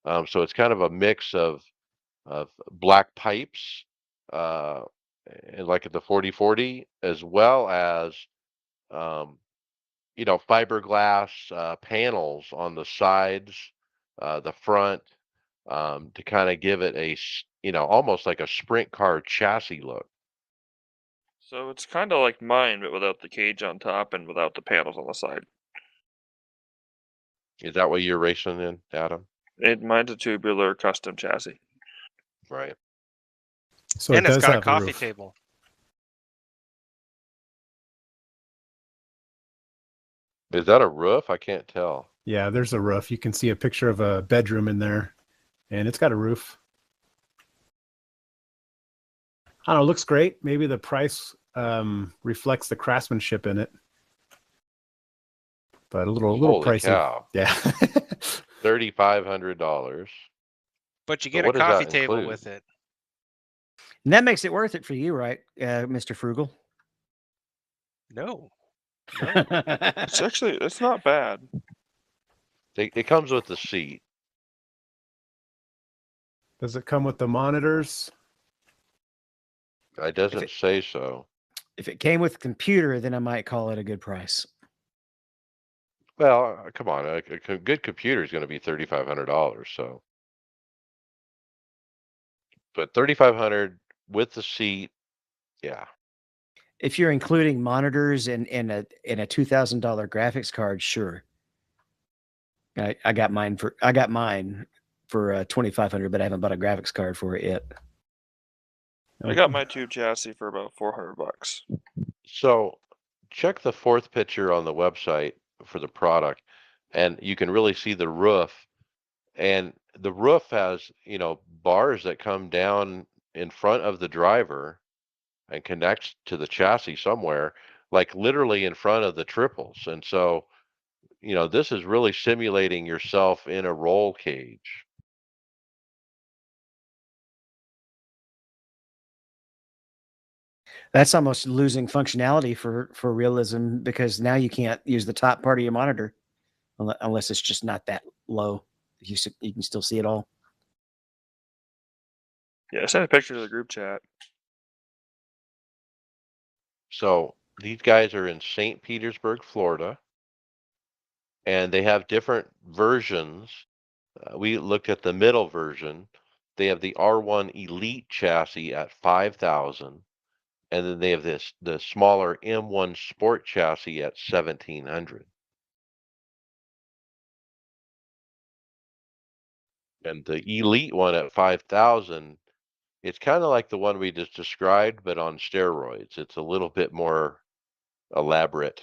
Speaker 1: So it's kind of a mix of black pipes, uh, and like at the 4040, as well as um, fiberglass panels on the sides, the front, to kind of give it almost like a sprint car chassis look.
Speaker 2: So it's kind of like mine, but without the cage on top and without the panels on the side.
Speaker 1: Is that what you're racing in, Adam?
Speaker 2: Mine's a tubular custom chassis.
Speaker 1: Right.
Speaker 4: So
Speaker 6: And
Speaker 4: it
Speaker 6: it's
Speaker 4: does
Speaker 6: got a
Speaker 4: have
Speaker 6: coffee
Speaker 4: roof.
Speaker 6: table.
Speaker 1: Is that a roof? I can't tell.
Speaker 4: Yeah, there's a roof. You can see a picture of a bedroom in there, and it's got a roof. I don't know. It looks great. Maybe the price reflects the craftsmanship in it, but a little
Speaker 1: Holy
Speaker 4: pricey.
Speaker 1: cow.
Speaker 4: Yeah.
Speaker 1: $3,500.
Speaker 6: But you
Speaker 1: So
Speaker 6: get a
Speaker 1: what does
Speaker 6: coffee
Speaker 1: that
Speaker 6: table
Speaker 1: include?
Speaker 6: with it.
Speaker 3: And that makes it worth it for you, right, Mr. Frugal?
Speaker 6: No.
Speaker 2: It's not bad.
Speaker 1: It comes with the seat.
Speaker 4: Does it come with the monitors?
Speaker 1: It doesn't say so.
Speaker 3: If it came with a computer, then I might call it a good price.
Speaker 1: Well, come on. A good computer is going to be $3,500. So, but $3,500 with the seat, yeah.
Speaker 3: If you're including monitors and a $2,000 graphics card, sure. I got mine for $2,500, but I haven't bought a graphics card for it yet.
Speaker 2: I got my tube chassis for about $400.
Speaker 1: So, check the fourth picture on the website for the product, and you can really see the roof. And the roof has, bars that come down in front of the driver and connects to the chassis somewhere, like literally in front of the triples. And so, this is really simulating yourself in a roll cage.
Speaker 3: That's almost losing functionality for realism, because now you can't use the top part of your monitor unless it's just not that low. You can still see it all.
Speaker 2: Yeah, I sent a picture to the group chat.
Speaker 1: So these guys are in St. Petersburg, Florida, and they have different versions. We looked at the middle version. They have the R1 Elite chassis at 5,000, and then they have the smaller M1 Sport chassis at 1,700. And the Elite one at 5,000, it's kind of like the one we just described, but on steroids. It's a little bit more elaborate.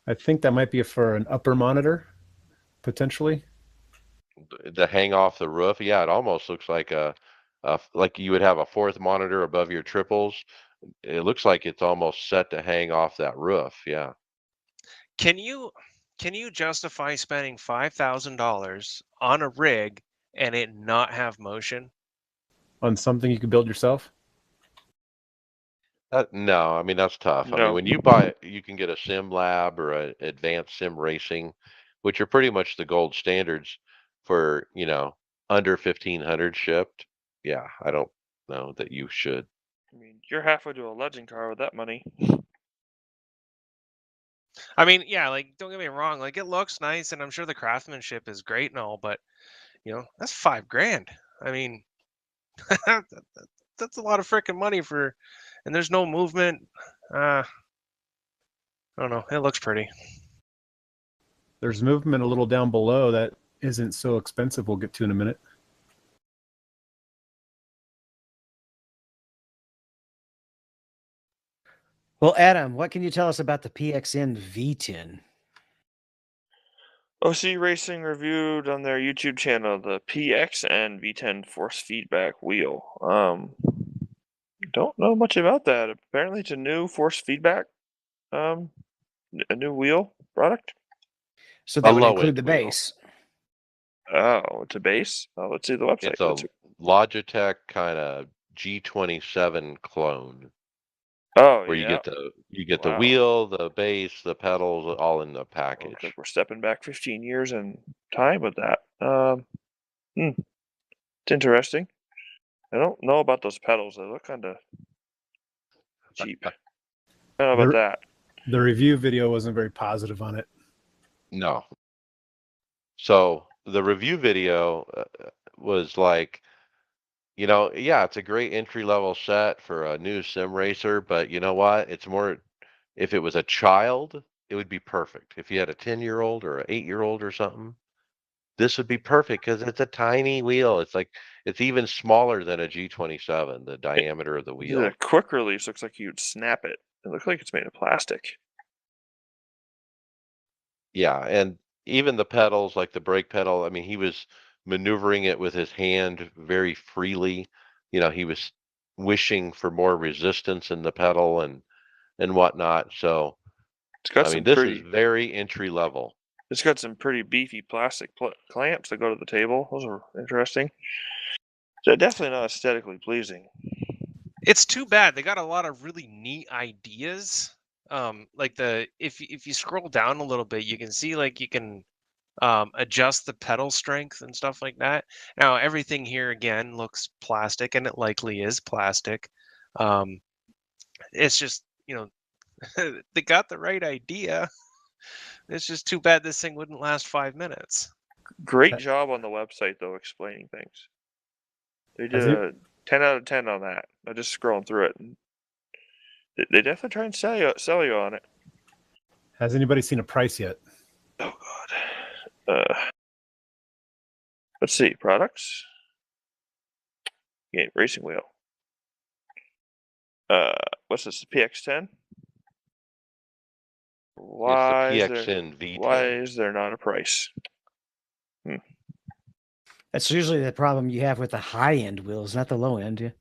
Speaker 4: I think that might be for an upper monitor, potentially.
Speaker 1: To hang off the roof, yeah, it almost looks like like you would have a fourth monitor above your triples. It looks like it's almost set to hang off that roof. Yeah.
Speaker 6: Can you justify spending $5,000 on a rig and it not have motion?
Speaker 4: On something you could build yourself?
Speaker 1: No, I mean that's tough. I mean,
Speaker 2: No.
Speaker 1: when you buy, you can get a sim lab or an advanced sim racing, which are pretty much the gold standards for, under 1,500 shipped. Yeah, I don't know that you should.
Speaker 2: I mean, you're halfway to a legend car with that money.
Speaker 6: I mean, yeah, like don't get me wrong, like it looks nice and I'm sure the craftsmanship is great and all, but that's $5,000. I mean, that's a lot of freaking money and there's no movement. I don't know. It looks pretty.
Speaker 4: There's movement a little down below that isn't so expensive. We'll get to in a minute.
Speaker 3: Well, Adam, what can you tell us about the PXN V10?
Speaker 2: OC Racing reviewed on their YouTube channel the PXN V10 force feedback wheel. Don't know much about that. Apparently, it's a new force feedback, a new wheel product.
Speaker 3: So that would
Speaker 1: low
Speaker 3: include the
Speaker 1: end wheel.
Speaker 3: base.
Speaker 2: Oh, it's a base. Oh, let's see the website.
Speaker 1: It's a Logitech kind of G27 clone.
Speaker 2: Oh,
Speaker 1: Where
Speaker 2: yeah.
Speaker 1: you get the
Speaker 2: Wow.
Speaker 1: wheel, the base, the pedals, all in the
Speaker 2: Looks
Speaker 1: package.
Speaker 2: like we're stepping back 15 years in time with that. It's interesting. I don't know about those pedals. They look kind of cheap. I don't know about that.
Speaker 4: The review video wasn't very positive on it.
Speaker 1: No. So the review video was like, yeah, it's a great entry level set for a new sim racer, but you know what? It's more, if it was a child, it would be perfect. If you had a 10-year-old or an 8-year-old or something, this would be perfect because it's a tiny wheel. It's even smaller than a G27, the diameter of the wheel.
Speaker 2: The quick release looks like you'd snap it. It looks like it's made of plastic.
Speaker 1: Yeah, and even the pedals, like the brake pedal, I mean, he was maneuvering it with his hand very freely. He was wishing for more resistance in the pedal and whatnot. So,
Speaker 2: It's got
Speaker 1: I mean,
Speaker 2: some
Speaker 1: this is
Speaker 2: pretty.
Speaker 1: very entry level.
Speaker 2: It's got some pretty beefy plastic clamps that go to the table. Those are interesting. So definitely not aesthetically pleasing.
Speaker 6: It's too bad. They got a lot of really neat ideas. Like if you scroll down a little bit, you can see like you can adjust the pedal strength and stuff like that. Now everything here again looks plastic, and it likely is plastic. It's just they got the right idea. It's just too bad this thing wouldn't last 5 minutes.
Speaker 2: Great job on the website though, explaining things. They did a 10 out of 10 on that. I just scrolling through it. And they definitely try and sell you on it.
Speaker 4: Has anybody seen a price yet?
Speaker 2: Oh God. Let's see. Products. Game racing wheel. What's this? PX10. Why
Speaker 1: It's the PXN V10.
Speaker 2: Why is there not a price?
Speaker 3: That's usually the problem you have with the high end wheels, not the low end. Yeah.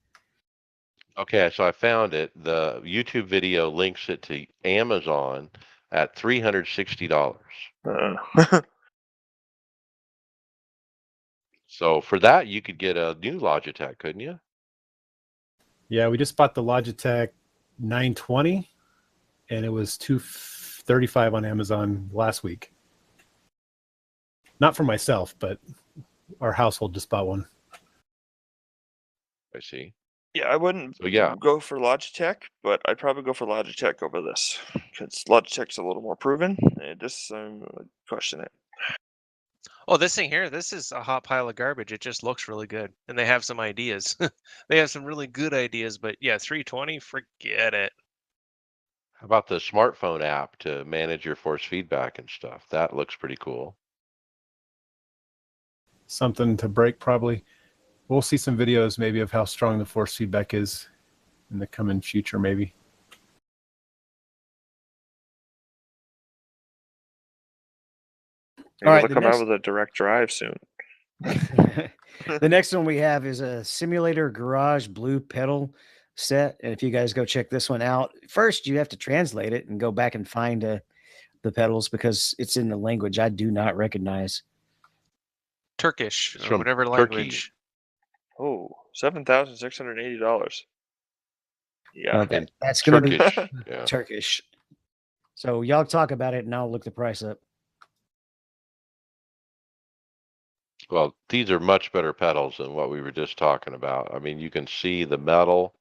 Speaker 1: Okay, so I found it. The YouTube video links it to Amazon at $360. So for that, you could get a new Logitech, couldn't you?
Speaker 4: Yeah, we just bought the Logitech 920, and it was $235 on Amazon last week. Not for myself, but our household just bought one.
Speaker 1: I see.
Speaker 2: Yeah, I wouldn't
Speaker 1: So yeah,
Speaker 2: go for Logitech, but I'd probably go for Logitech over this because Logitech's a little more proven. And this, I'm question it.
Speaker 6: Oh, this thing here, this is a hot pile of garbage. It just looks really good, and they have some ideas. They have some really good ideas, but yeah, 320, forget it.
Speaker 1: how about the smartphone app to manage your force feedback and stuff? That looks pretty cool.
Speaker 4: Something to break, probably. We'll see some videos maybe of how strong the force feedback is in the coming future, maybe.
Speaker 2: Maybe
Speaker 3: right,
Speaker 2: they'll
Speaker 3: the
Speaker 2: come out
Speaker 3: next-
Speaker 2: with a direct drive soon.
Speaker 3: The next one we have is a simulator garage blue pedal set. And if you guys go check this one out, first you have to translate it and go back and find the pedals because it's in the language I do not recognize.
Speaker 6: Turkish
Speaker 1: It's
Speaker 6: or
Speaker 1: from
Speaker 6: whatever
Speaker 1: Turkey.
Speaker 6: language.
Speaker 2: Oh, $7,680. Yeah.
Speaker 3: Well, that's going to be
Speaker 1: Turkish. Yeah.
Speaker 3: Turkish. So y'all talk about it and I'll look the price up.
Speaker 1: Well, these are much better pedals than what we were just talking about. I mean, you can see the metal.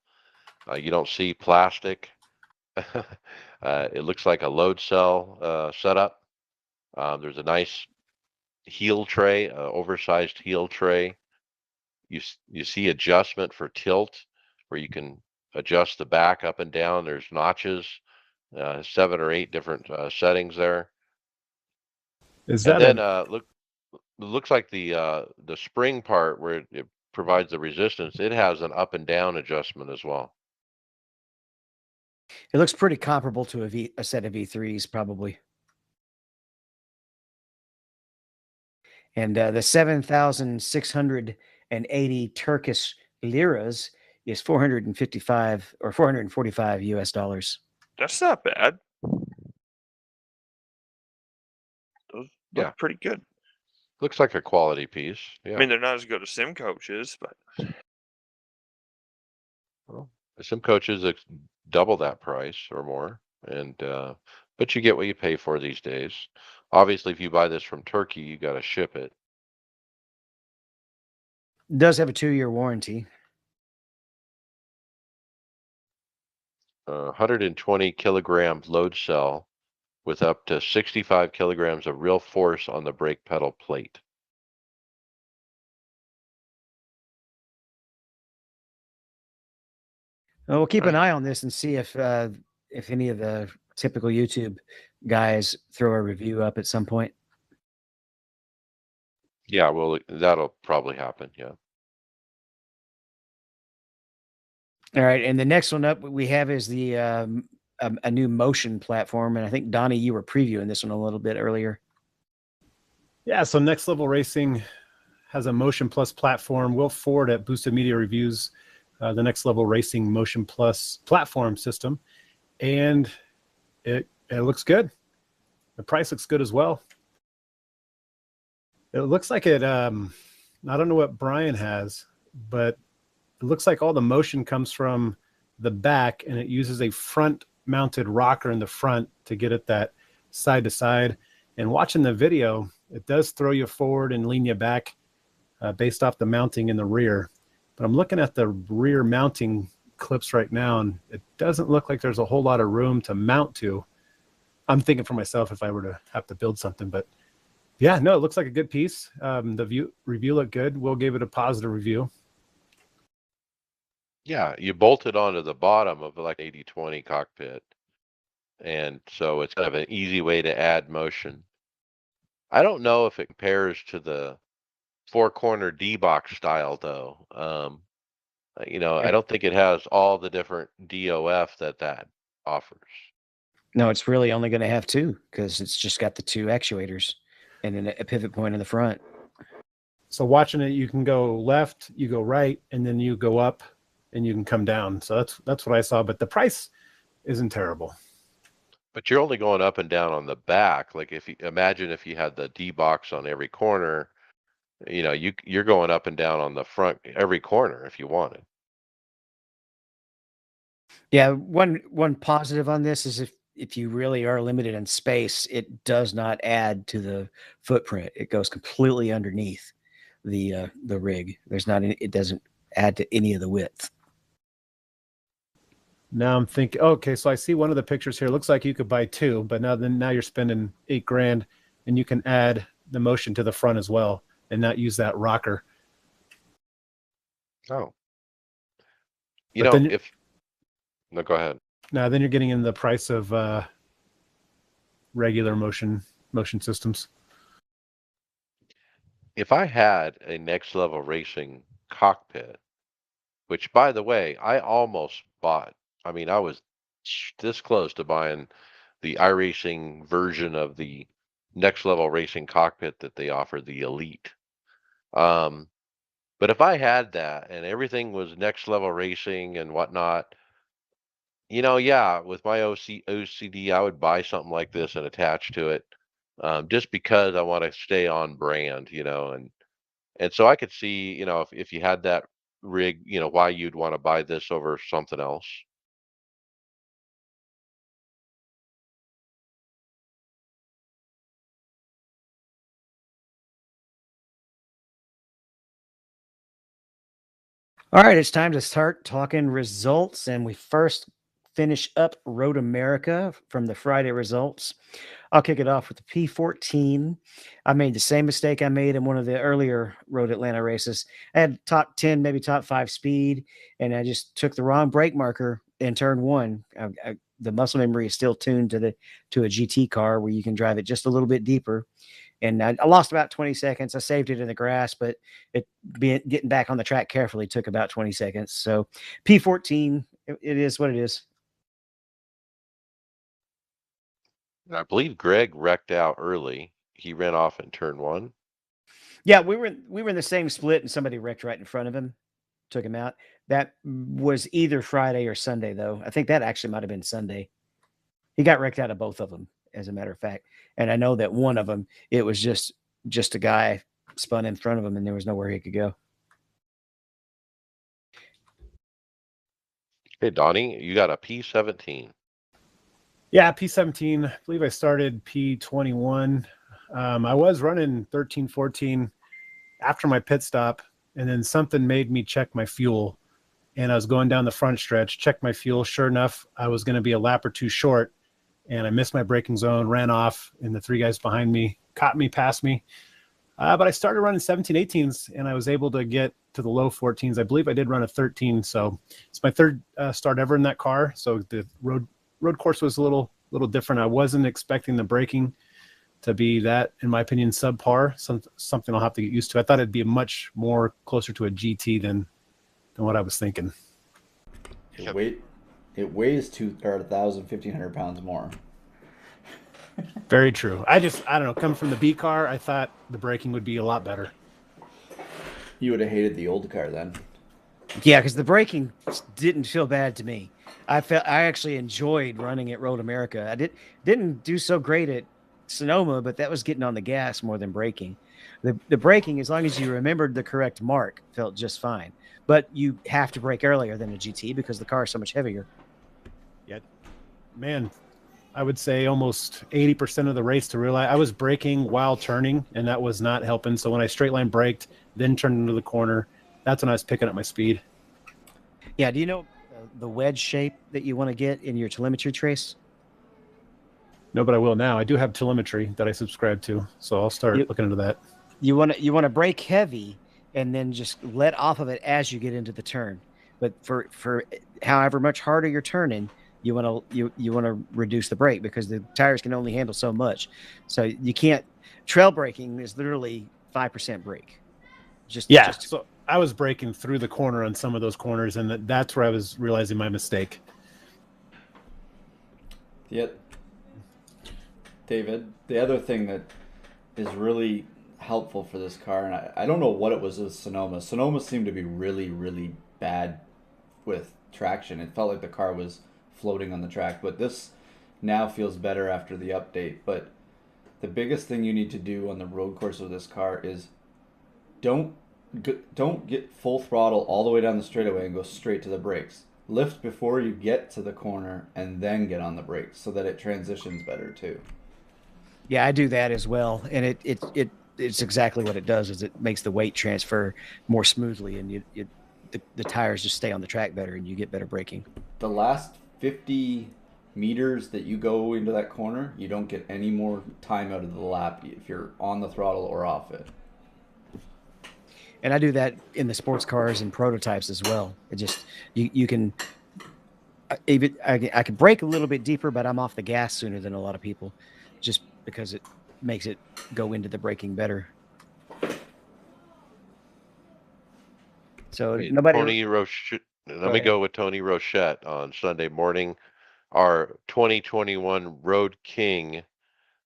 Speaker 1: You don't see plastic. It looks like a load cell setup. There's a nice heel tray, oversized heel tray. You see adjustment for tilt, where you can adjust the back up and down. There's notches, 7 or 8 different settings there.
Speaker 4: Is
Speaker 1: And
Speaker 4: that
Speaker 1: then it looks like the spring part where it provides the resistance. It has an up and down adjustment as well.
Speaker 3: It looks pretty comparable to a set of V3s, probably. And the 7,680 Turkish liras is 455 or 445 US dollars.
Speaker 2: That's not bad. Those
Speaker 1: Yeah.
Speaker 2: look pretty good.
Speaker 1: Looks like a quality piece. Yeah.
Speaker 2: I mean, they're not as good as sim coaches, but
Speaker 1: Well, some coaches double that price or more, and but you get what you pay for these days. Obviously, if you buy this from Turkey, you got to ship it.
Speaker 3: It does have a 2-year warranty.
Speaker 1: 120 kilogram load cell with up to 65 kilograms of real force on the brake pedal plate.
Speaker 3: Well, we'll keep
Speaker 1: All
Speaker 3: an
Speaker 1: right.
Speaker 3: eye on this and see if any of the typical YouTube guys throw a review up at some point.
Speaker 1: Yeah, well, that'll probably happen. Yeah.
Speaker 3: All right, and the next one up we have is the a new motion platform, and I think Donnie, you were previewing this one a little bit earlier.
Speaker 4: Yeah, so Next Level Racing has a Motion Plus platform. Will Ford at Boosted Media reviews the Next Level Racing Motion Plus platform system, and it looks good. The price looks good as well. It looks like it. I don't know what Brian has, but it looks like all the motion comes from the back, and it uses a front-mounted rocker in the front to get it that side to side. And watching the video, it does throw you forward and lean you back based off the mounting in the rear. But I'm looking at the rear mounting clips right now, and it doesn't look like there's a whole lot of room to mount to. I'm thinking for myself if I were to have to build something, but yeah, no, it looks like a good piece. The review looked good. Will gave it a positive review.
Speaker 1: Yeah, you bolt it onto the bottom of like 80/20 cockpit. And so it's kind of an easy way to add motion. I don't know if it compares to the four-corner D-box style though. I don't think it has all the different DOF that offers.
Speaker 3: No, it's really only going to have 2 because it's just got the 2 actuators and then a pivot point in the front.
Speaker 4: So watching it, you can go left, you go right, and then you go up, and you can come down. So that's what I saw. But the price isn't terrible.
Speaker 1: But you're only going up and down on the back. Like if you imagine if you had the D-box on every corner, you're going up and down on the front every corner if you wanted.
Speaker 3: Yeah, one positive on this is if you really are limited in space, it does not add to the footprint. It goes completely underneath the rig. It doesn't add to any of the width.
Speaker 4: Now I'm thinking, okay, so I see one of the pictures here. Looks like you could buy 2, but now you're spending $8,000, and you can add the motion to the front as well, and not use that rocker.
Speaker 1: Oh,
Speaker 4: But then,
Speaker 1: no, go ahead.
Speaker 4: now then you're getting in the price of regular motion systems.
Speaker 1: If I had a Next Level Racing cockpit, which by the way, I almost bought. I mean, I was this close to buying the iRacing version of the Next Level Racing cockpit that they offer, the Elite. Um, but if I had that and everything was Next Level Racing and whatnot, yeah, with my OCD, I would buy something like this and attach to it, just because I want to stay on brand, and so I could see, if you had that rig, why you'd want to buy this over something else.
Speaker 3: All right, it's time to start talking results, and we first finish up Road America from the Friday results. I'll kick it off with the P14. I made the same mistake I made in one of the earlier Road Atlanta races. I had top 10, maybe top 5 speed, and I just took the wrong brake marker in turn 1. The muscle memory is still tuned to a GT car where you can drive it just a little bit deeper. And I lost about 20 seconds. I saved it in the grass, but getting back on the track carefully took about 20 seconds. So P14, it is what it is.
Speaker 1: I believe Greg wrecked out early. He ran off in turn 1.
Speaker 3: Yeah, we were in the same split, and somebody wrecked right in front of him, took him out. That was either Friday or Sunday, though. I think that actually might have been Sunday. He got wrecked out of both of them, as a matter of fact. And I know that one of them, it was just a guy spun in front of him, and there was nowhere he could go.
Speaker 1: Hey, Donnie, you got a P17.
Speaker 4: Yeah, P17. I believe I started P21. I was running 13, 14 after my pit stop, and then something made me check my fuel. And I was going down the front stretch, checked my fuel. Sure enough, I was going to be a lap or two short, and I missed my braking zone, ran off, and the three guys behind me caught me, passed me. But I started running 17, 18s, and I was able to get to the low 14s. I believe I did run a 13, so it's my third start ever in that car. So the road course was a little different. I wasn't expecting the braking to be that, in my opinion, subpar. Something I'll have to get used to. I thought it'd be much more closer to a GT than what I was thinking.
Speaker 5: It weighs 1,000, 1,500 pounds more.
Speaker 4: Very true. I don't know. Coming from the B car, I thought the braking would be a lot better.
Speaker 5: You would have hated the old car then.
Speaker 3: Yeah, because the braking didn't feel bad to me. I actually enjoyed running at Road America. I didn't do so great at Sonoma, but that was getting on the gas more than braking. The braking, as long as you remembered the correct mark, felt just fine. But you have to brake earlier than a GT because the car is so much heavier.
Speaker 4: Yeah, man, I would say almost 80% of the race to realize I was braking while turning, and that was not helping. So when I straight line braked, then turned into the corner, that's when I was picking up my speed.
Speaker 3: Yeah, do you know the wedge shape that you want to get in your telemetry trace?
Speaker 4: No, but I will now. I do have telemetry that I subscribe to, so I'll start looking into that.
Speaker 3: You want to brake heavy and then just let off of it as you get into the turn. But for however much harder you're turning, you want to reduce the brake because the tires can only handle so much. So you can't. Trail braking is literally 5% brake.
Speaker 4: So I was braking through the corner on some of those corners, and that's where I was realizing my mistake.
Speaker 5: Yep. David, the other thing that is really helpful for this car, and I don't know what it was with Sonoma. Sonoma seemed to be really, really bad with traction. It felt like the car was floating on the track, but this now feels better after the update. But the biggest thing you need to do on the road course of this car is don't get full throttle all the way down the straightaway and go straight to the brakes. Lift before you get to the corner and then get on the brakes so that it transitions better too.
Speaker 3: Yeah, I do that as well, and it's exactly what it does. Is it makes the weight transfer more smoothly, and the tires just stay on the track better, and you get better braking.
Speaker 5: The last 50 meters that you go into that corner, you don't get any more time out of the lap if you're on the throttle or off it.
Speaker 3: And I do that in the sports cars and prototypes as well. It just you can even I can brake a little bit deeper, but I'm off the gas sooner than a lot of people, just because it makes it go into the braking better. So
Speaker 1: Let me go with Tony Rochette on Sunday morning. Our 2021 Road King,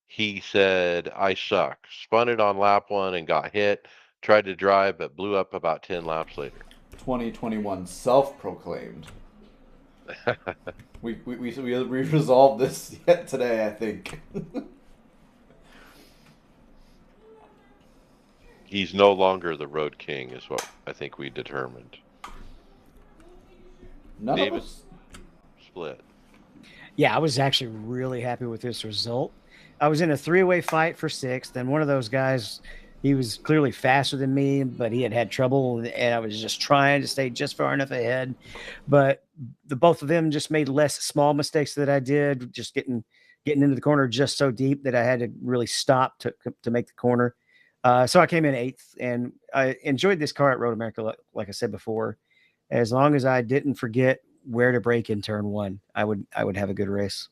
Speaker 1: he said, I suck. Spun it on lap one and got hit. Tried to drive, but blew up about 10 laps later.
Speaker 5: 2021 self-proclaimed. we resolved this yet today, I think.
Speaker 1: He's no longer the Road King, is what I think we determined.
Speaker 5: None
Speaker 1: David
Speaker 5: of us
Speaker 1: split.
Speaker 3: Yeah, I was actually really happy with this result. I was in a three-way fight for sixth, and one of those guys, he was clearly faster than me, but he had trouble, and I was just trying to stay just far enough ahead. But the both of them just made less small mistakes that I did, just getting into the corner just so deep that I had to really stop to make the corner. So I came in eighth, and I enjoyed this car at Road America, like I said before. As long as I didn't forget where to brake in turn one, I would have a good race.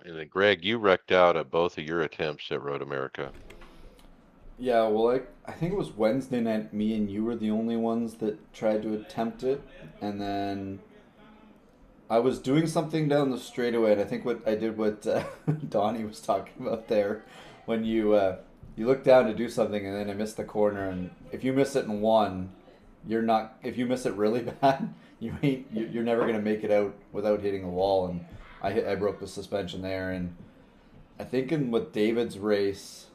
Speaker 1: And then Greg, you wrecked out at both of your attempts at Road America.
Speaker 5: Yeah, well, I think it was Wednesday night. Me and you were the only ones that tried to attempt it, and then I was doing something down the straightaway, and I think what I did, what Donnie was talking about there, when you look down to do something, and then I missed the corner, and if you miss it in one, you're not. If you miss it really bad, you're never gonna make it out without hitting a wall, and I broke the suspension there, and I think with David's race,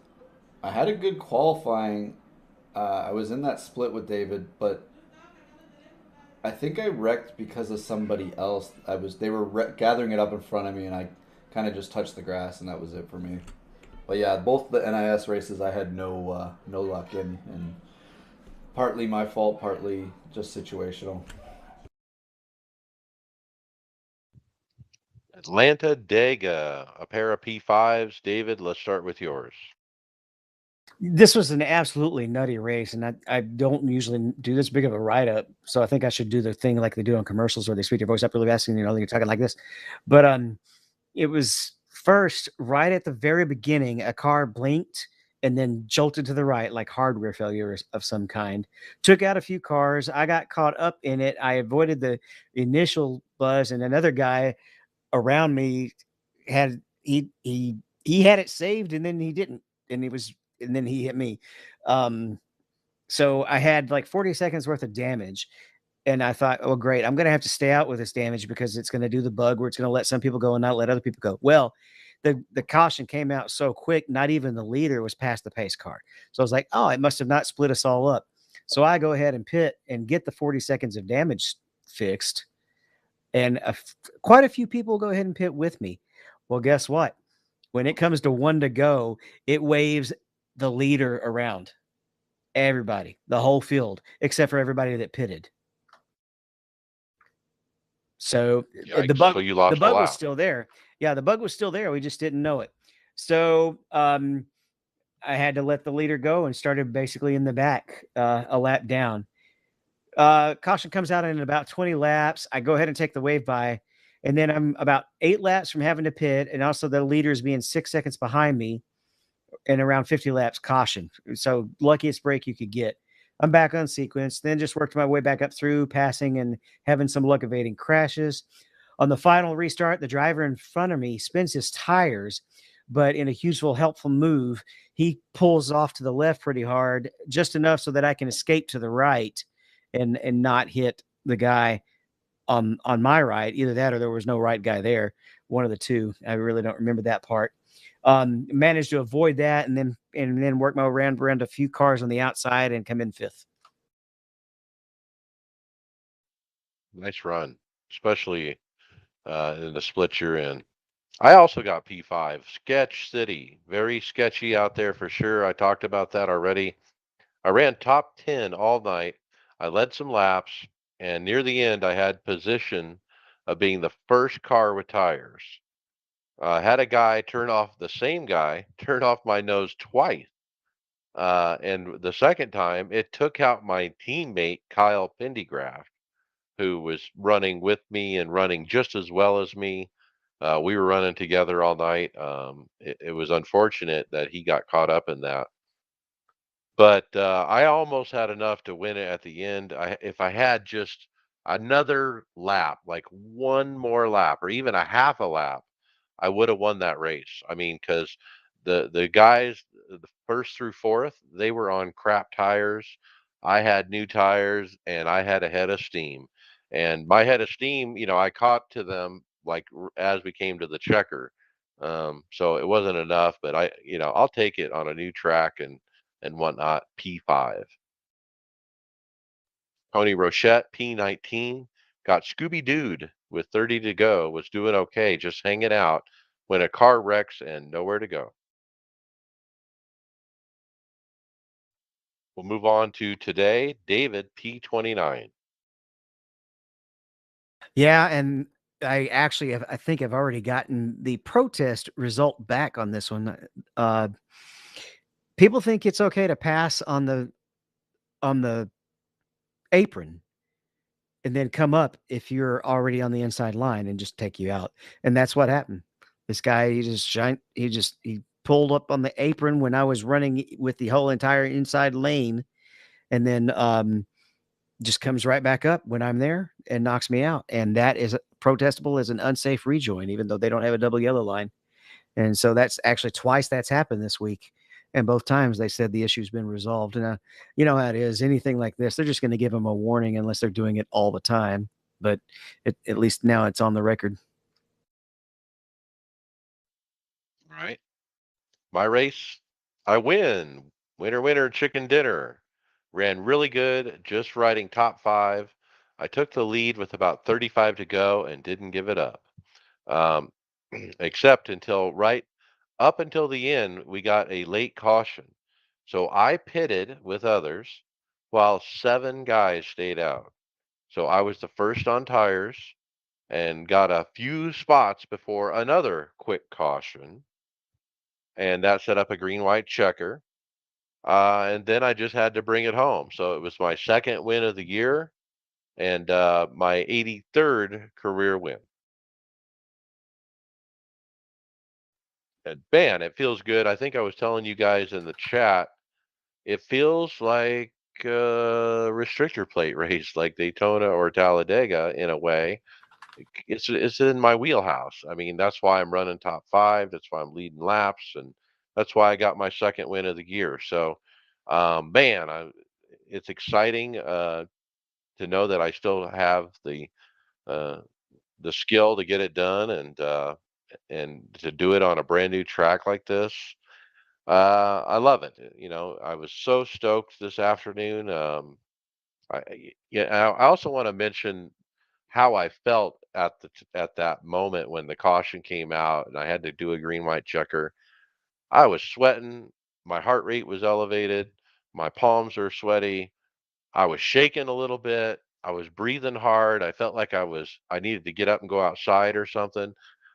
Speaker 5: I had a good qualifying. I was in that split with David, but I think I wrecked because of somebody else. They were gathering it up in front of me, and I kind of just touched the grass, and that was it for me. But yeah, both the NIS races I had no luck in, and partly my fault, partly just situational.
Speaker 1: Atlanta Dega, a pair of P5s. David, let's start with yours.
Speaker 3: This was an absolutely nutty race, and I don't usually do this big of a write up, so I think I should do the thing like they do on commercials where they speak your voice up really fast and you're talking like this. But it was first right at the very beginning, a car blinked and then jolted to the right like hardware failure of some kind. Took out a few cars. I got caught up in it. I avoided the initial buzz, and another guy around me had he had it saved and then he didn't, and then he hit me. um so I had like 40 seconds worth of damage, and I thought, oh great, I'm going to have to stay out with this damage because it's going to do the bug where it's going to let some people go and not let other people go. Well, the caution came out so quick, not even the leader was past the pace car. So I was like, oh, it must have not split us all up. So I go ahead and pit and get the 40 seconds of damage fixed, and quite a few people go ahead and pit with me. Well, guess what? When it comes to one to go, it waves the leader around everybody, the whole field, except for everybody that pitted. So
Speaker 1: Yikes. So you
Speaker 3: the
Speaker 1: lost a
Speaker 3: bug was
Speaker 1: lap.
Speaker 3: still there. Yeah, the bug was still there. We just didn't know it. So I had to let the leader go and started basically in the back, a lap down. Caution comes out in about 20 laps. I go ahead and take the wave by, and then I'm about 8 laps from having to pit, and also the leaders being 6 seconds behind me, and around 50 laps caution. So luckiest break you could get. I'm back on sequence, then just worked my way back up through passing and having some luck evading crashes. On the final restart, the driver in front of me spins his tires, but in a useful, helpful move, he pulls off to the left pretty hard, just enough so that I can escape to the right and not hit the guy on my right. Either that or there was no right guy there. One of the two. I really don't remember that part. Managed to avoid that and then work my way around a few cars on the outside and come in fifth.
Speaker 1: Nice run, especially in the split you're in. I also got P5. Sketch City. Very sketchy out there for sure. I talked about that already. I ran top 10 all night. I led some laps, and near the end, I had position of being the first car with tires. Had a guy turn off, the same guy turn off my nose twice. And the second time, it took out my teammate, Kyle Pendergraft, who was running with me and running just as well as me. We were running together all night. It was unfortunate that he got caught up in that. But, I almost had enough to win it at the end. If I had just another lap, like 1 more lap or even a half a lap, I woulda won that race. I mean, because the guys, the 1st through 4th, they were on crap tires. I had new tires, and I had a head of steam. And my head of steam, I caught to them, like, as we came to the checker. So it wasn't enough, but I'll take it on a new track and whatnot. P5. Tony Rochette, P19, got Scooby Dooed with 30 to go, was doing okay, just hanging out when a car wrecks and nowhere to go. We'll move on to today. David, P29.
Speaker 3: Yeah, and I think I've already gotten the protest result back on this one. Uh, People think it's okay to pass on the apron and then come up if you're already on the inside line and just take you out. And that's what happened. This guy, he pulled up on the apron when I was running with the whole entire inside lane, and then just comes right back up when I'm there and knocks me out. And that is protestable as an unsafe rejoin, even though they don't have a double yellow line. And so that's actually twice that's happened this week. And both times they said the issue's been resolved. And you know how it is. Anything like this, they're just going to give them a warning unless they're doing it all the time. But at least now it's on the record.
Speaker 1: Right. My race, I win. Winner, winner, chicken dinner. Ran really good, just riding top 5. I took the lead with about 35 to go and didn't give it up. Um, except until right up until the end, we got a late caution. So I pitted with others while 7 guys stayed out. So I was the first on tires and got a few spots before another quick caution. And that set up a green white checker. And then I just had to bring it home. So it was my second win of the year and my 83rd career win. And man, it feels good. I think I was telling you guys in the chat, it feels like a restrictor plate race, like Daytona or Talladega in a way. It's in my wheelhouse. I mean, that's why I'm running top five. That's why I'm leading laps, and that's why I got my second win of the year. So, man, it's exciting to know that I still have uh, the skill to get it done and to do it on a brand new track like this. I love it. I was so stoked this afternoon. Yeah, I also want to mention how I felt at that moment when the caution came out and I had to do a green white checker. I was sweating, my heart rate was elevated, my palms are sweaty, I was shaking a little bit, I was breathing hard. I felt like I needed to get up and go outside or something.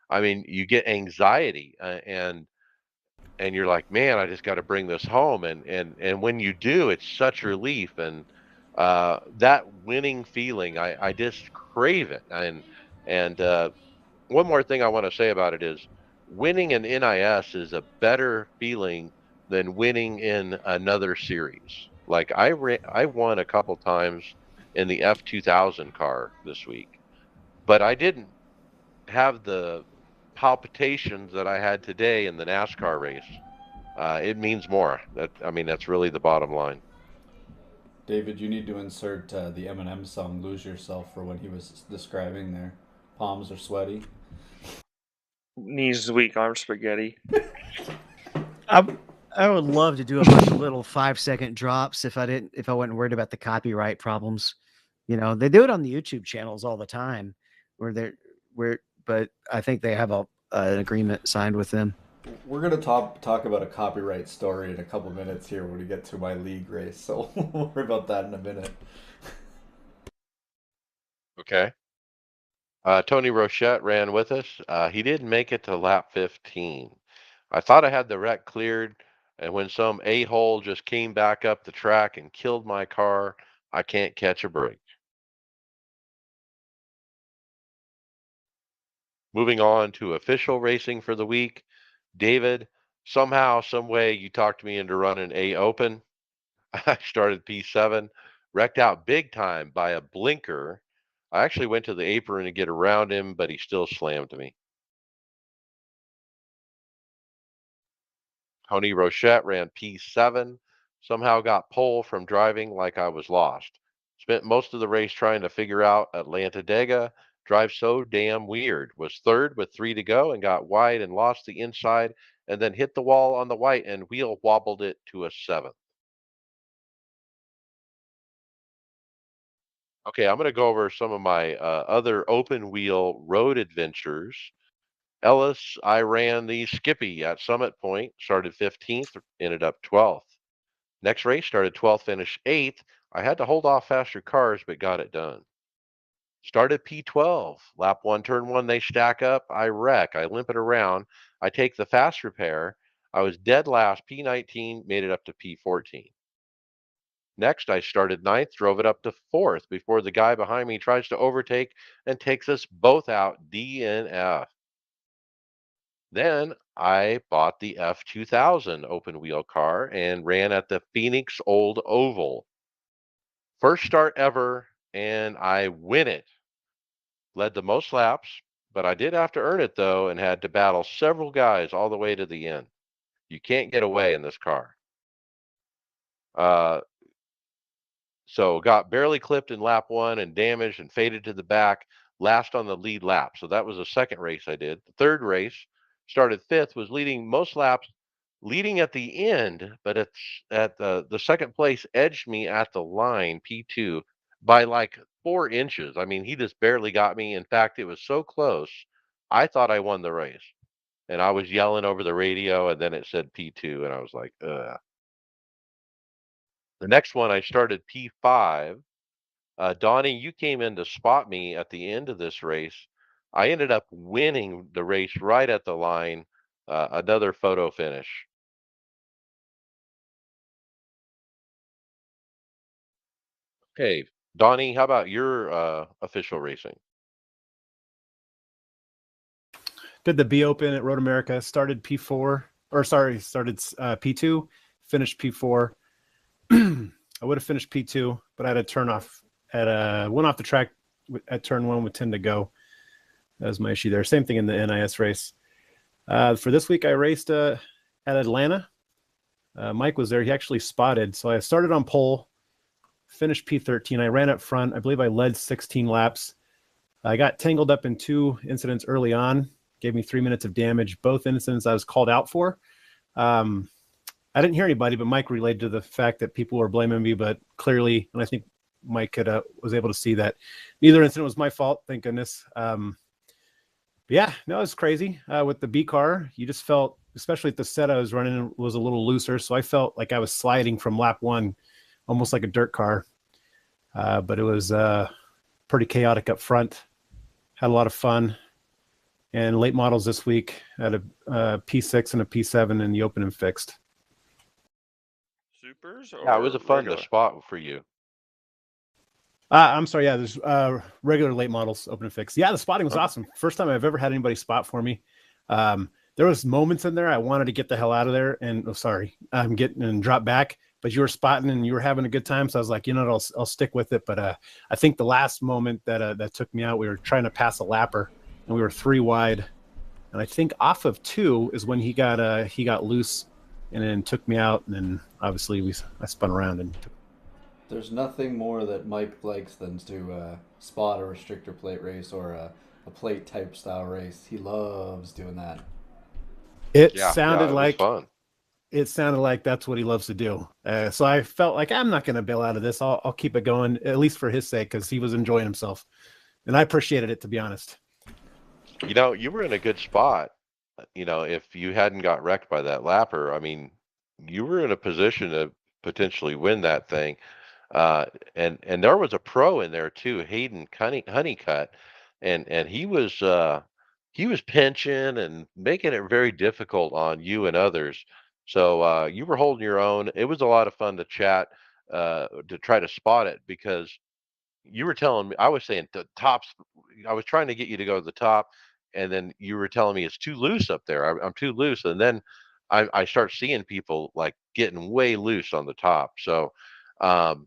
Speaker 1: I mean, you get anxiety and you're like, man, I just got to bring this home. And when you do, it's such relief. And that winning feeling, I just crave it. And one more thing I want to say about it is winning an NIS is a better feeling than winning in another series. Like I won a couple times in the F2000 car this week, but I didn't have the palpitations that I had today in the NASCAR race. It means more. I mean, that's really the bottom line.
Speaker 5: David, you need to insert the Eminem song "Lose Yourself" for when he was describing their palms are sweaty.
Speaker 2: Knees weak, arms spaghetti.
Speaker 3: I, I would love to do a bunch of little 5-second drops if I wasn't worried about the copyright problems. They do it on the YouTube channels all the time where but I think they have an agreement signed with them.
Speaker 5: We're gonna talk about a copyright story in a couple minutes here when we get to my league race, so we'll worry about that in a minute.
Speaker 1: Okay. Tony Rochette ran with us. He didn't make it to lap 15. I thought I had the wreck cleared, and when some a-hole just came back up the track and killed my car, I can't catch a break. Moving on to official racing for the week. David, somehow, some way you talked me into running A open. I started P7, wrecked out big time by a blinker. I actually went to the apron to get around him, but he still slammed me. Tony Rochette ran P7, somehow got pole from driving like I was lost. Spent most of the race trying to figure out Atlanta Dega. Drive so damn weird. Was third with 3 to go and got wide and lost the inside and then hit the wall on the white and wheel wobbled it to a 7th. Okay, I'm going to go over some of my other open wheel road adventures. Ellis, I ran the Skippy at Summit Point, started 15th, ended up 12th. Next race started 12th, finished 8th. I had to hold off faster cars, but got it done. Started P12, lap one, turn one, they stack up. I wreck, I limp it around. I take the fast repair. I was dead last, P19, made it up to P14. Next, I started ninth, drove it up to fourth before the guy behind me tries to overtake and takes us both out, DNF. Then I bought the F2000 open wheel car and ran at the Phoenix Old Oval. First start ever, and I win it. Led the most laps, but I did have to earn it though and had to battle several guys all the way to the end. You can't get away in this car. Uh, So got barely clipped in lap one and damaged and faded to the back, last on the lead lap. So that was the second race I did. The third race started fifth, was leading most laps, leading at the end, but it's at the second place edged me at the line, P2, by like 4 inches. I mean, he just barely got me. In fact, it was so close, I thought I won the race. and I was yelling over the radio, and then it said P2, and I was like, ugh. The next one I started P5. Donnie, you came in to spot me at the end of this race. I ended up winning the race right at the line. Another photo finish. Okay, Donnie, how about your official racing?
Speaker 4: Did the B Open at Road America. Started P4, or sorry, started P2, finished P4. I would have finished P2, but I had a turn off went off the track at turn 1 with 10 to go. That was my issue there. Same thing in the NIS race. For this week, I raced at Atlanta. Mike was there. He actually spotted. So I started on pole, finished P13. I ran up front. I believe I led 16 laps. I got tangled up in 2 incidents early on, gave me 3 minutes of damage. Both incidents I was called out for. I didn't hear anybody, but Mike relayed to the fact that people were blaming me, but clearly, and I think Mike was able to see that neither incident was my fault, thank goodness. Yeah, no, it's crazy. With the B car, you just felt, especially at the set I was running, was a little looser. So I felt like I was sliding from lap 1, almost like a dirt car. But it was pretty chaotic up front. Had a lot of fun. And late models this week at a P6 and a P7 in the open and fixed.
Speaker 2: Supers
Speaker 1: Yeah, it
Speaker 2: or
Speaker 1: was a fun
Speaker 2: regular?
Speaker 1: spot for you.
Speaker 4: I'm sorry. Yeah, there's regular late models open and fixed. Yeah, the spotting was
Speaker 2: Okay.
Speaker 4: awesome. First time I've ever had anybody spot for me. There was moments in there I wanted to get the hell out of there and I'm getting and drop back, but you were spotting and you were having a good time. So I was like, you know what, I'll stick with it. But I think the last moment that took me out, we were trying to pass a lapper and we were 3 wide. And I think off of 2 is when he got loose and then took me out. And then obviously I spun around and took.
Speaker 5: There's nothing more that Mike likes than to spot a restrictor plate race or a plate type style race. He loves doing that.
Speaker 4: It
Speaker 1: Yeah,
Speaker 4: sounded
Speaker 1: it was
Speaker 4: like
Speaker 1: fun.
Speaker 4: that's what he loves to do. So I felt like I'm not going to bail out of this. I'll keep it going, at least for his sake, because he was enjoying himself. And I appreciated it, to be honest.
Speaker 1: You were in a good spot. If you hadn't got wrecked by that lapper, I mean, you were in a position to potentially win that thing. Uh, and there was a pro in there too, Hayden Honeycutt, and he was pinching and making it very difficult on you and others. So you were holding your own. It was a lot of fun to chat, to try to spot it because you were telling me, I was saying the tops. I was trying to get you to go to the top, and then you were telling me it's too loose up there. I'm too loose, and then I start seeing people like getting way loose on the top. So. Um,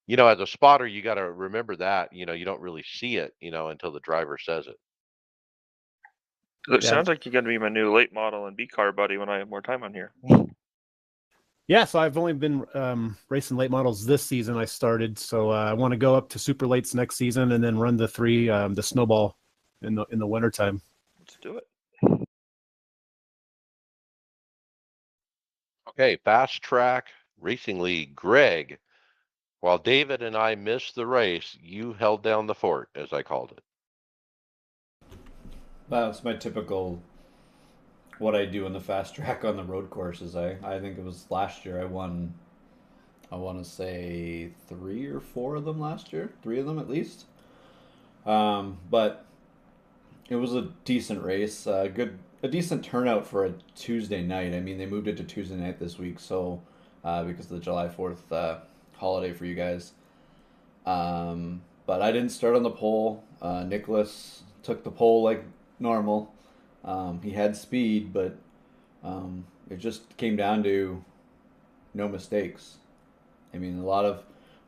Speaker 1: as a spotter, you got to remember that, you don't really see it, until the driver says it.
Speaker 2: It
Speaker 4: Yeah.
Speaker 2: sounds like you're going to be my new late model and B car buddy when I have more time on here.
Speaker 4: Yeah, so I've only been racing late models this season. I started, so I want to go up to super lates next season and then run the 3, the snowball in the wintertime.
Speaker 2: Let's do it.
Speaker 1: Okay, Fast Track Racing League, Greg. While David and I missed the race, you held down the fort, as I called it.
Speaker 5: That's my typical what I do in the fast track on the road courses. I think it was last year I won. I want to say 3 or 4 of them last year, 3 of them at least. But it was a decent race, a decent turnout for a Tuesday night. I mean, they moved it to Tuesday night this week, so because of the July 4th holiday for you guys. But I didn't start on the pole. Nicholas took the pole like normal. He had speed, but it just came down to no mistakes. I mean,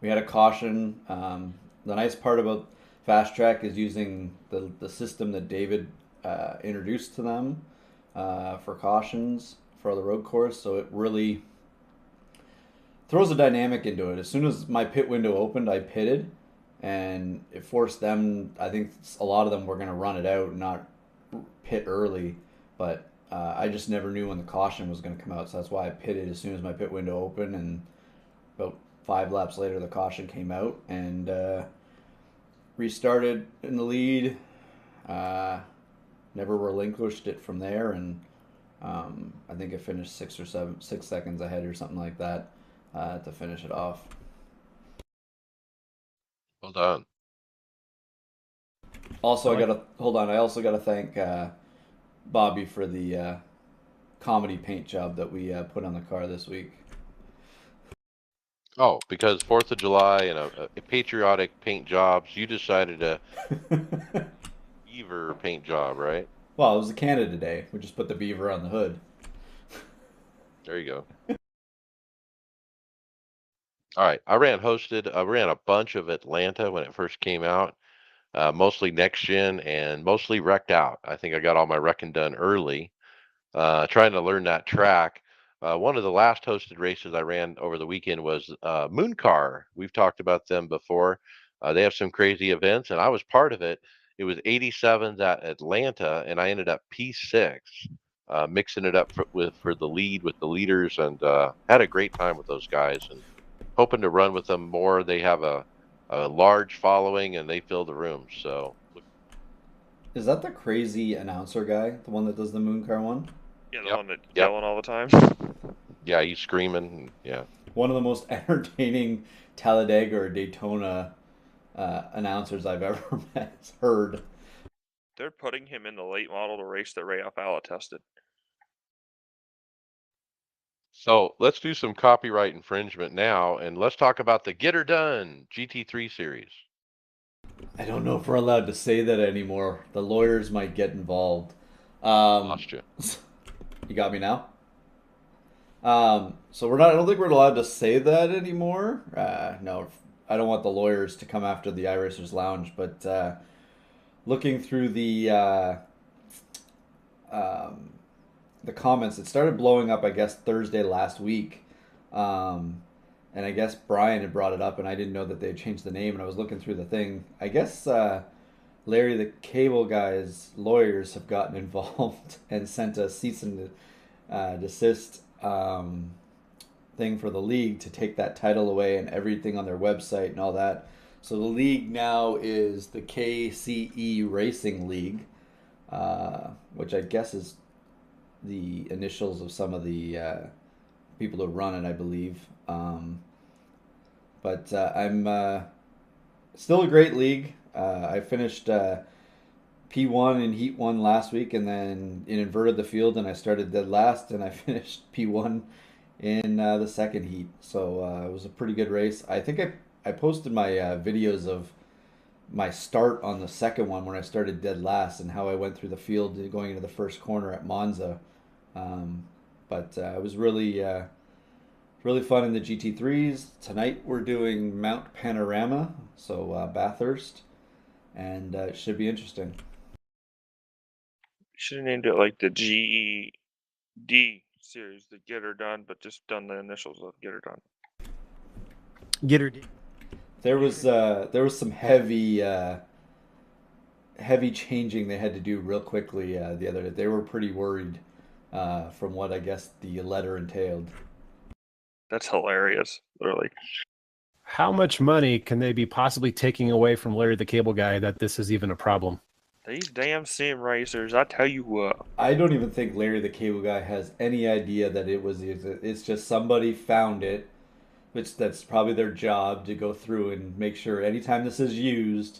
Speaker 5: we had a caution. The nice part about Fast Track is using the system that David introduced to them for cautions for the road course. So it really throws a dynamic into it. As soon as my pit window opened, I pitted, and it forced them. I think a lot of them were going to run it out and not pit early, but I just never knew when the caution was going to come out. So that's why I pitted as soon as my pit window opened, and about 5 laps later, the caution came out and restarted in the lead. Never relinquished it from there, and I think I finished 6 seconds ahead or something like that to finish it off.
Speaker 1: Well done.
Speaker 5: Also,
Speaker 4: I like-
Speaker 5: I also gotta thank Bobby for the comedy paint job that we put on the car this week.
Speaker 1: Oh, because 4th of July and a patriotic paint jobs, you decided a beaver paint job, right?
Speaker 5: Well, it was a Canada Day. We just put the beaver on the hood.
Speaker 1: There you go. All right. I ran a bunch of Atlanta when it first came out, mostly next gen and mostly wrecked out. I think I got all my wrecking done early, trying to learn that track. One of the last hosted races I ran over the weekend was Moon Car. We've talked about them before. They have some crazy events, and I was part of it. It was 87s at Atlanta, and I ended up P6, mixing it up for the lead with the leaders, and had a great time with those guys. And hoping to run with them more. They have a large following, and they fill the rooms. So
Speaker 5: Is that the crazy announcer guy, the one that does the Moon Car one?
Speaker 2: Yeah, the
Speaker 1: yep,
Speaker 2: one that
Speaker 1: yep,
Speaker 2: yelling all the time.
Speaker 1: yeah, he's screaming. Yeah.
Speaker 5: One of the most entertaining Talladega or Daytona announcers I've ever heard.
Speaker 2: They're putting him in the late model to race that Ray Alfala tested.
Speaker 1: So let's do some copyright infringement now, and let's talk about the Get Her Done GT3 series.
Speaker 5: I don't know if we're allowed to say that anymore. The lawyers might get involved. Um,
Speaker 1: Lost you.
Speaker 5: you got me now? So we're not. I don't think we're allowed to say that anymore. No, I don't want the lawyers to come after the iRacers Lounge. But looking through um, the comments, it started blowing up. I guess Thursday last week, and I guess Brian had brought it up, and I didn't know that they had changed the name. And I was looking through the thing. I guess Larry the Cable Guy's lawyers have gotten involved and sent a cease and desist thing for the league to take that title away and everything on their website and all that. So the league now is the KCE Racing League, which I guess is the initials of some of the people who run it, I believe. But I'm still a great league. I finished P1 in Heat 1 last week, and then inverted the field, and I started dead last, and I finished P1 in the second heat. So it was a pretty good race. I think I posted my videos of my start on the second one when I started dead last and how I went through the field going into the first corner at Monza. Um, but it was really fun in the GT3s. Tonight we're doing Mount Panorama, so Bathurst, and it should be interesting.
Speaker 2: Should have named it like the GED series, the Get Her Done, but just done the initials of Get Her Done.
Speaker 3: Get her.
Speaker 5: There was some heavy changing they had to do real quickly the other day. They were pretty worried from what I guess the letter entailed.
Speaker 2: That's hilarious, literally.
Speaker 4: How much money can they be possibly taking away from Larry the Cable Guy that this is even a problem?
Speaker 2: These damn sim racers, I tell you what.
Speaker 5: I don't even think Larry the Cable Guy has any idea that it was. It's just somebody found it, which that's probably their job to go through and make sure anytime this is used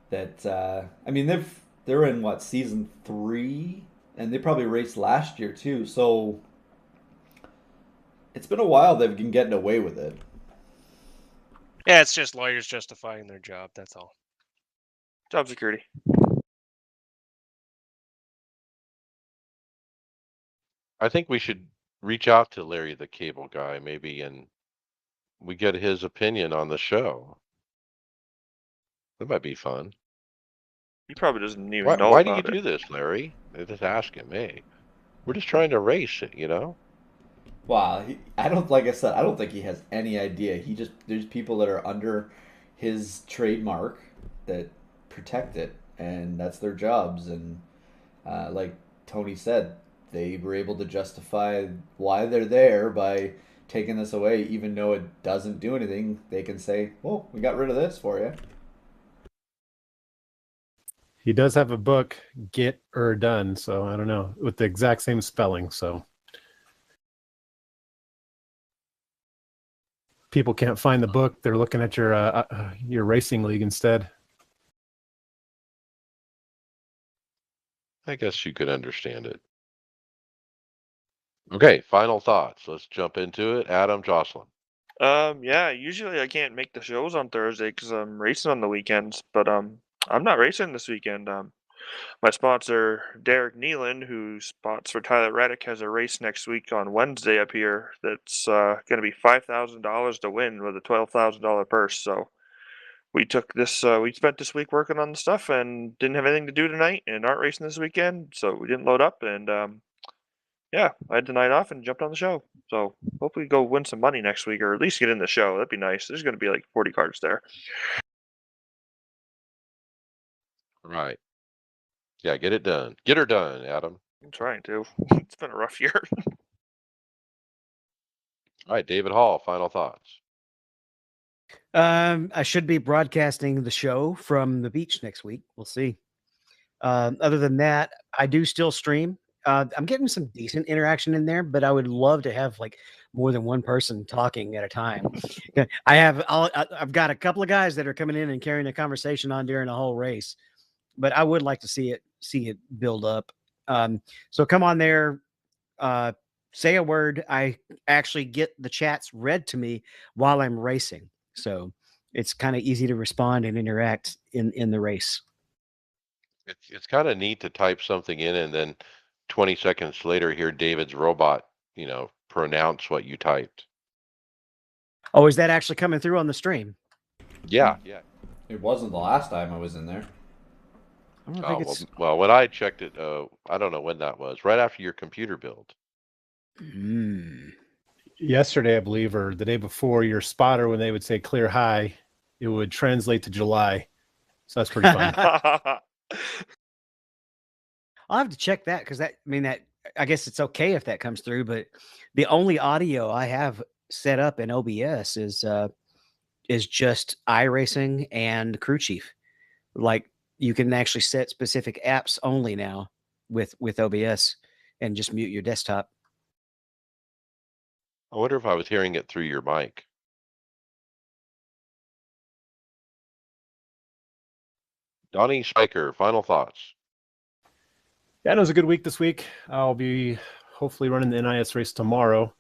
Speaker 5: that I mean they're in what season 3 and they probably raced last year too. So it's been a while they've been getting away with it.
Speaker 6: Yeah, it's just lawyers justifying their job. That's all.
Speaker 2: Job security.
Speaker 1: I think we should reach out to Larry the Cable Guy maybe, and we get his opinion on the show. That might be fun.
Speaker 2: He probably doesn't even
Speaker 1: Why
Speaker 2: know
Speaker 1: why do you
Speaker 2: about it.
Speaker 1: do this, Larry? They just ask him, hey, we're just trying to race it, you know?
Speaker 5: Wow, I don't like I said I don't think he has any idea. He just there's people that are under his trademark that protect it, and that's their jobs. And like Tony said, they were able to justify why they're there by taking this away, even though it doesn't do anything. They can say, "Well, we got rid of this for you."
Speaker 4: He does have a book, Get or Done. So I don't know, with the exact same spelling. So people can't find the book. They're looking at your racing league instead.
Speaker 1: I guess you could understand it. Okay, final thoughts. Let's jump into it. Adam, Jocelyn.
Speaker 2: Yeah, usually I can't make the shows on Thursday because I'm racing on the weekends, but I'm not racing this weekend. My sponsor, Derek Nealon, who spots for Tyler Reddick, has a race next week on Wednesday up here that's going to be $5,000 to win with a $12,000 purse. So we spent this week working on the stuff and didn't have anything to do tonight and aren't racing this weekend, so we didn't load up. And yeah, I had the night off and jumped on the show. So hopefully go win some money next week, or at least get in the show. That'd be nice. There's going to be like 40 cards there.
Speaker 1: Right. Yeah, get it done. Get her done, Adam.
Speaker 2: I'm trying to. It's been a rough year.
Speaker 1: All right, David Hall, final thoughts.
Speaker 3: I should be broadcasting the show from the beach next week. We'll see. Other than that, I do still stream. I'm getting some decent interaction in there, but I would love to have like more than one person talking at a time. I've got a couple of guys that are coming in and carrying a conversation on during the whole race, but I would like to see it build up. So come on there, say a word. I actually get the chats read to me while I'm racing, so it's kind of easy to respond and interact in the race.
Speaker 1: It's kind of neat to type something in and then 20 seconds later hear David's robot, pronounce what you typed.
Speaker 3: Oh, is that actually coming through on the stream?
Speaker 1: Yeah, yeah.
Speaker 5: It wasn't the last time I was in there.
Speaker 3: I don't
Speaker 1: Oh,
Speaker 3: think it's.
Speaker 1: well, when I checked it, I don't know when that was. Right after your computer build.
Speaker 4: Yesterday, I believe, or the day before, your spotter, when they would say clear high, it would translate to July. So that's pretty fun.
Speaker 3: I'll have to check that because I guess it's okay if that comes through, but the only audio I have set up in OBS is just iRacing and Crew Chief. Like you can actually set specific apps only now with OBS and just mute your desktop.
Speaker 1: I wonder if I was hearing it through your mic. Donnie Spiker, final thoughts.
Speaker 4: Yeah, it was a good week this week. I'll be hopefully running the NIS race tomorrow,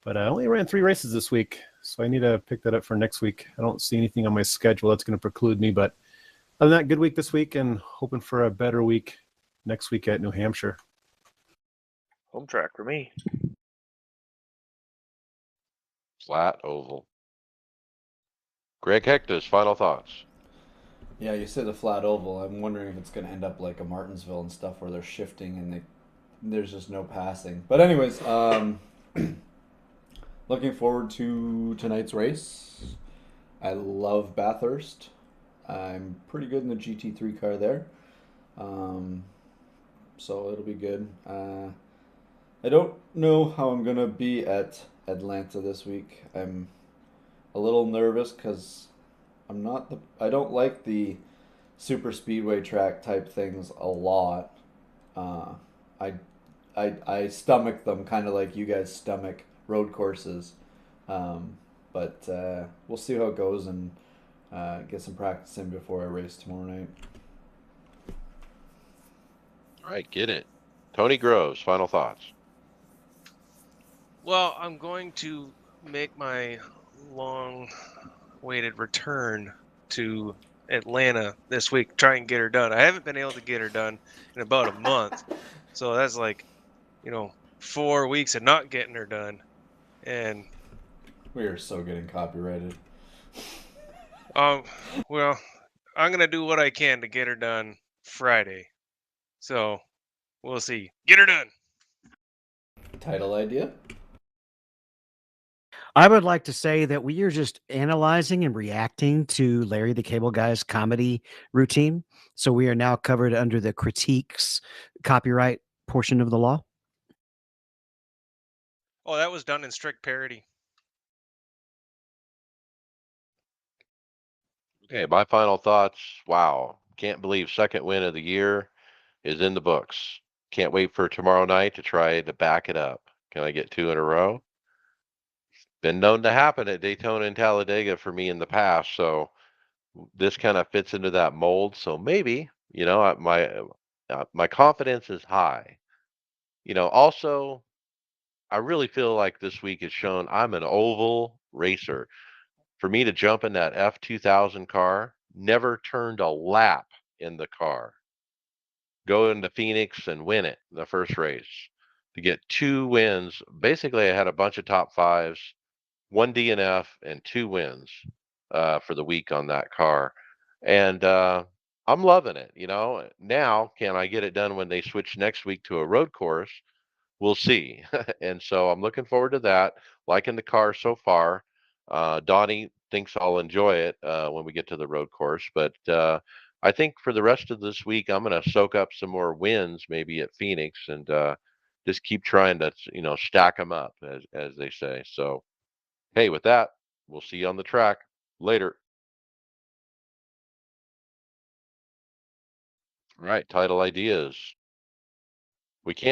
Speaker 4: but I only ran 3 races this week, so I need to pick that up for next week. I don't see anything on my schedule that's going to preclude me, but other than that, good week this week and hoping for a better week next week at New Hampshire.
Speaker 2: Home track for me.
Speaker 1: Flat oval. Greg Hectus, final thoughts.
Speaker 5: Yeah, you said the flat oval. I'm wondering if it's going to end up like a Martinsville and stuff where they're shifting and there's just no passing. But anyways, looking forward to tonight's race. I love Bathurst. I'm pretty good in the GT3 car there. So it'll be good. I don't know how I'm going to be at Atlanta this week. I'm a little nervous because I don't like the super speedway track type things a lot. I I stomach them kind of like you guys stomach road courses. But we'll see how it goes and get some practice in before I race tomorrow night.
Speaker 1: All right, get it. Tony Groves, final thoughts.
Speaker 6: Well, I'm going to make my long-awaited return to Atlanta this week. Try and get her done. I haven't been able to get her done in about a month, so that's like, 4 weeks of not getting her done. And
Speaker 5: We are so getting copyrighted.
Speaker 6: well, I'm gonna do what I can to get her done Friday. So we'll see. Get her done.
Speaker 5: Title idea?
Speaker 3: I would like to say that we are just analyzing and reacting to Larry the Cable Guy's comedy routine. So we are now covered under the critiques copyright portion of the law.
Speaker 6: Oh, that was done in strict parody.
Speaker 1: Okay, my final thoughts. Wow, Can't believe second win of the year is in the books. Can't wait for tomorrow night to try to back it up. Can I get 2 in a row? Been known to happen at Daytona and Talladega for me in the past, so this kind of fits into that mold. So maybe, my confidence is high. Also, I really feel like this week has shown I'm an oval racer. For me to jump in that F2000 car, never turned a lap in the car. Go into Phoenix and win it the first race. To get 2 wins, basically I had a bunch of top fives, 1 DNF, and 2 wins for the week on that car. And I'm loving it. Now, can I get it done when they switch next week to a road course? We'll see. And so I'm looking forward to that. Liking the car so far. Donnie thinks I'll enjoy it when we get to the road course. But I think for the rest of this week, I'm going to soak up some more wins, maybe at Phoenix, and just keep trying to, stack them up, as they say. So, hey, with that, we'll see you on the track later. All right, title ideas. We can't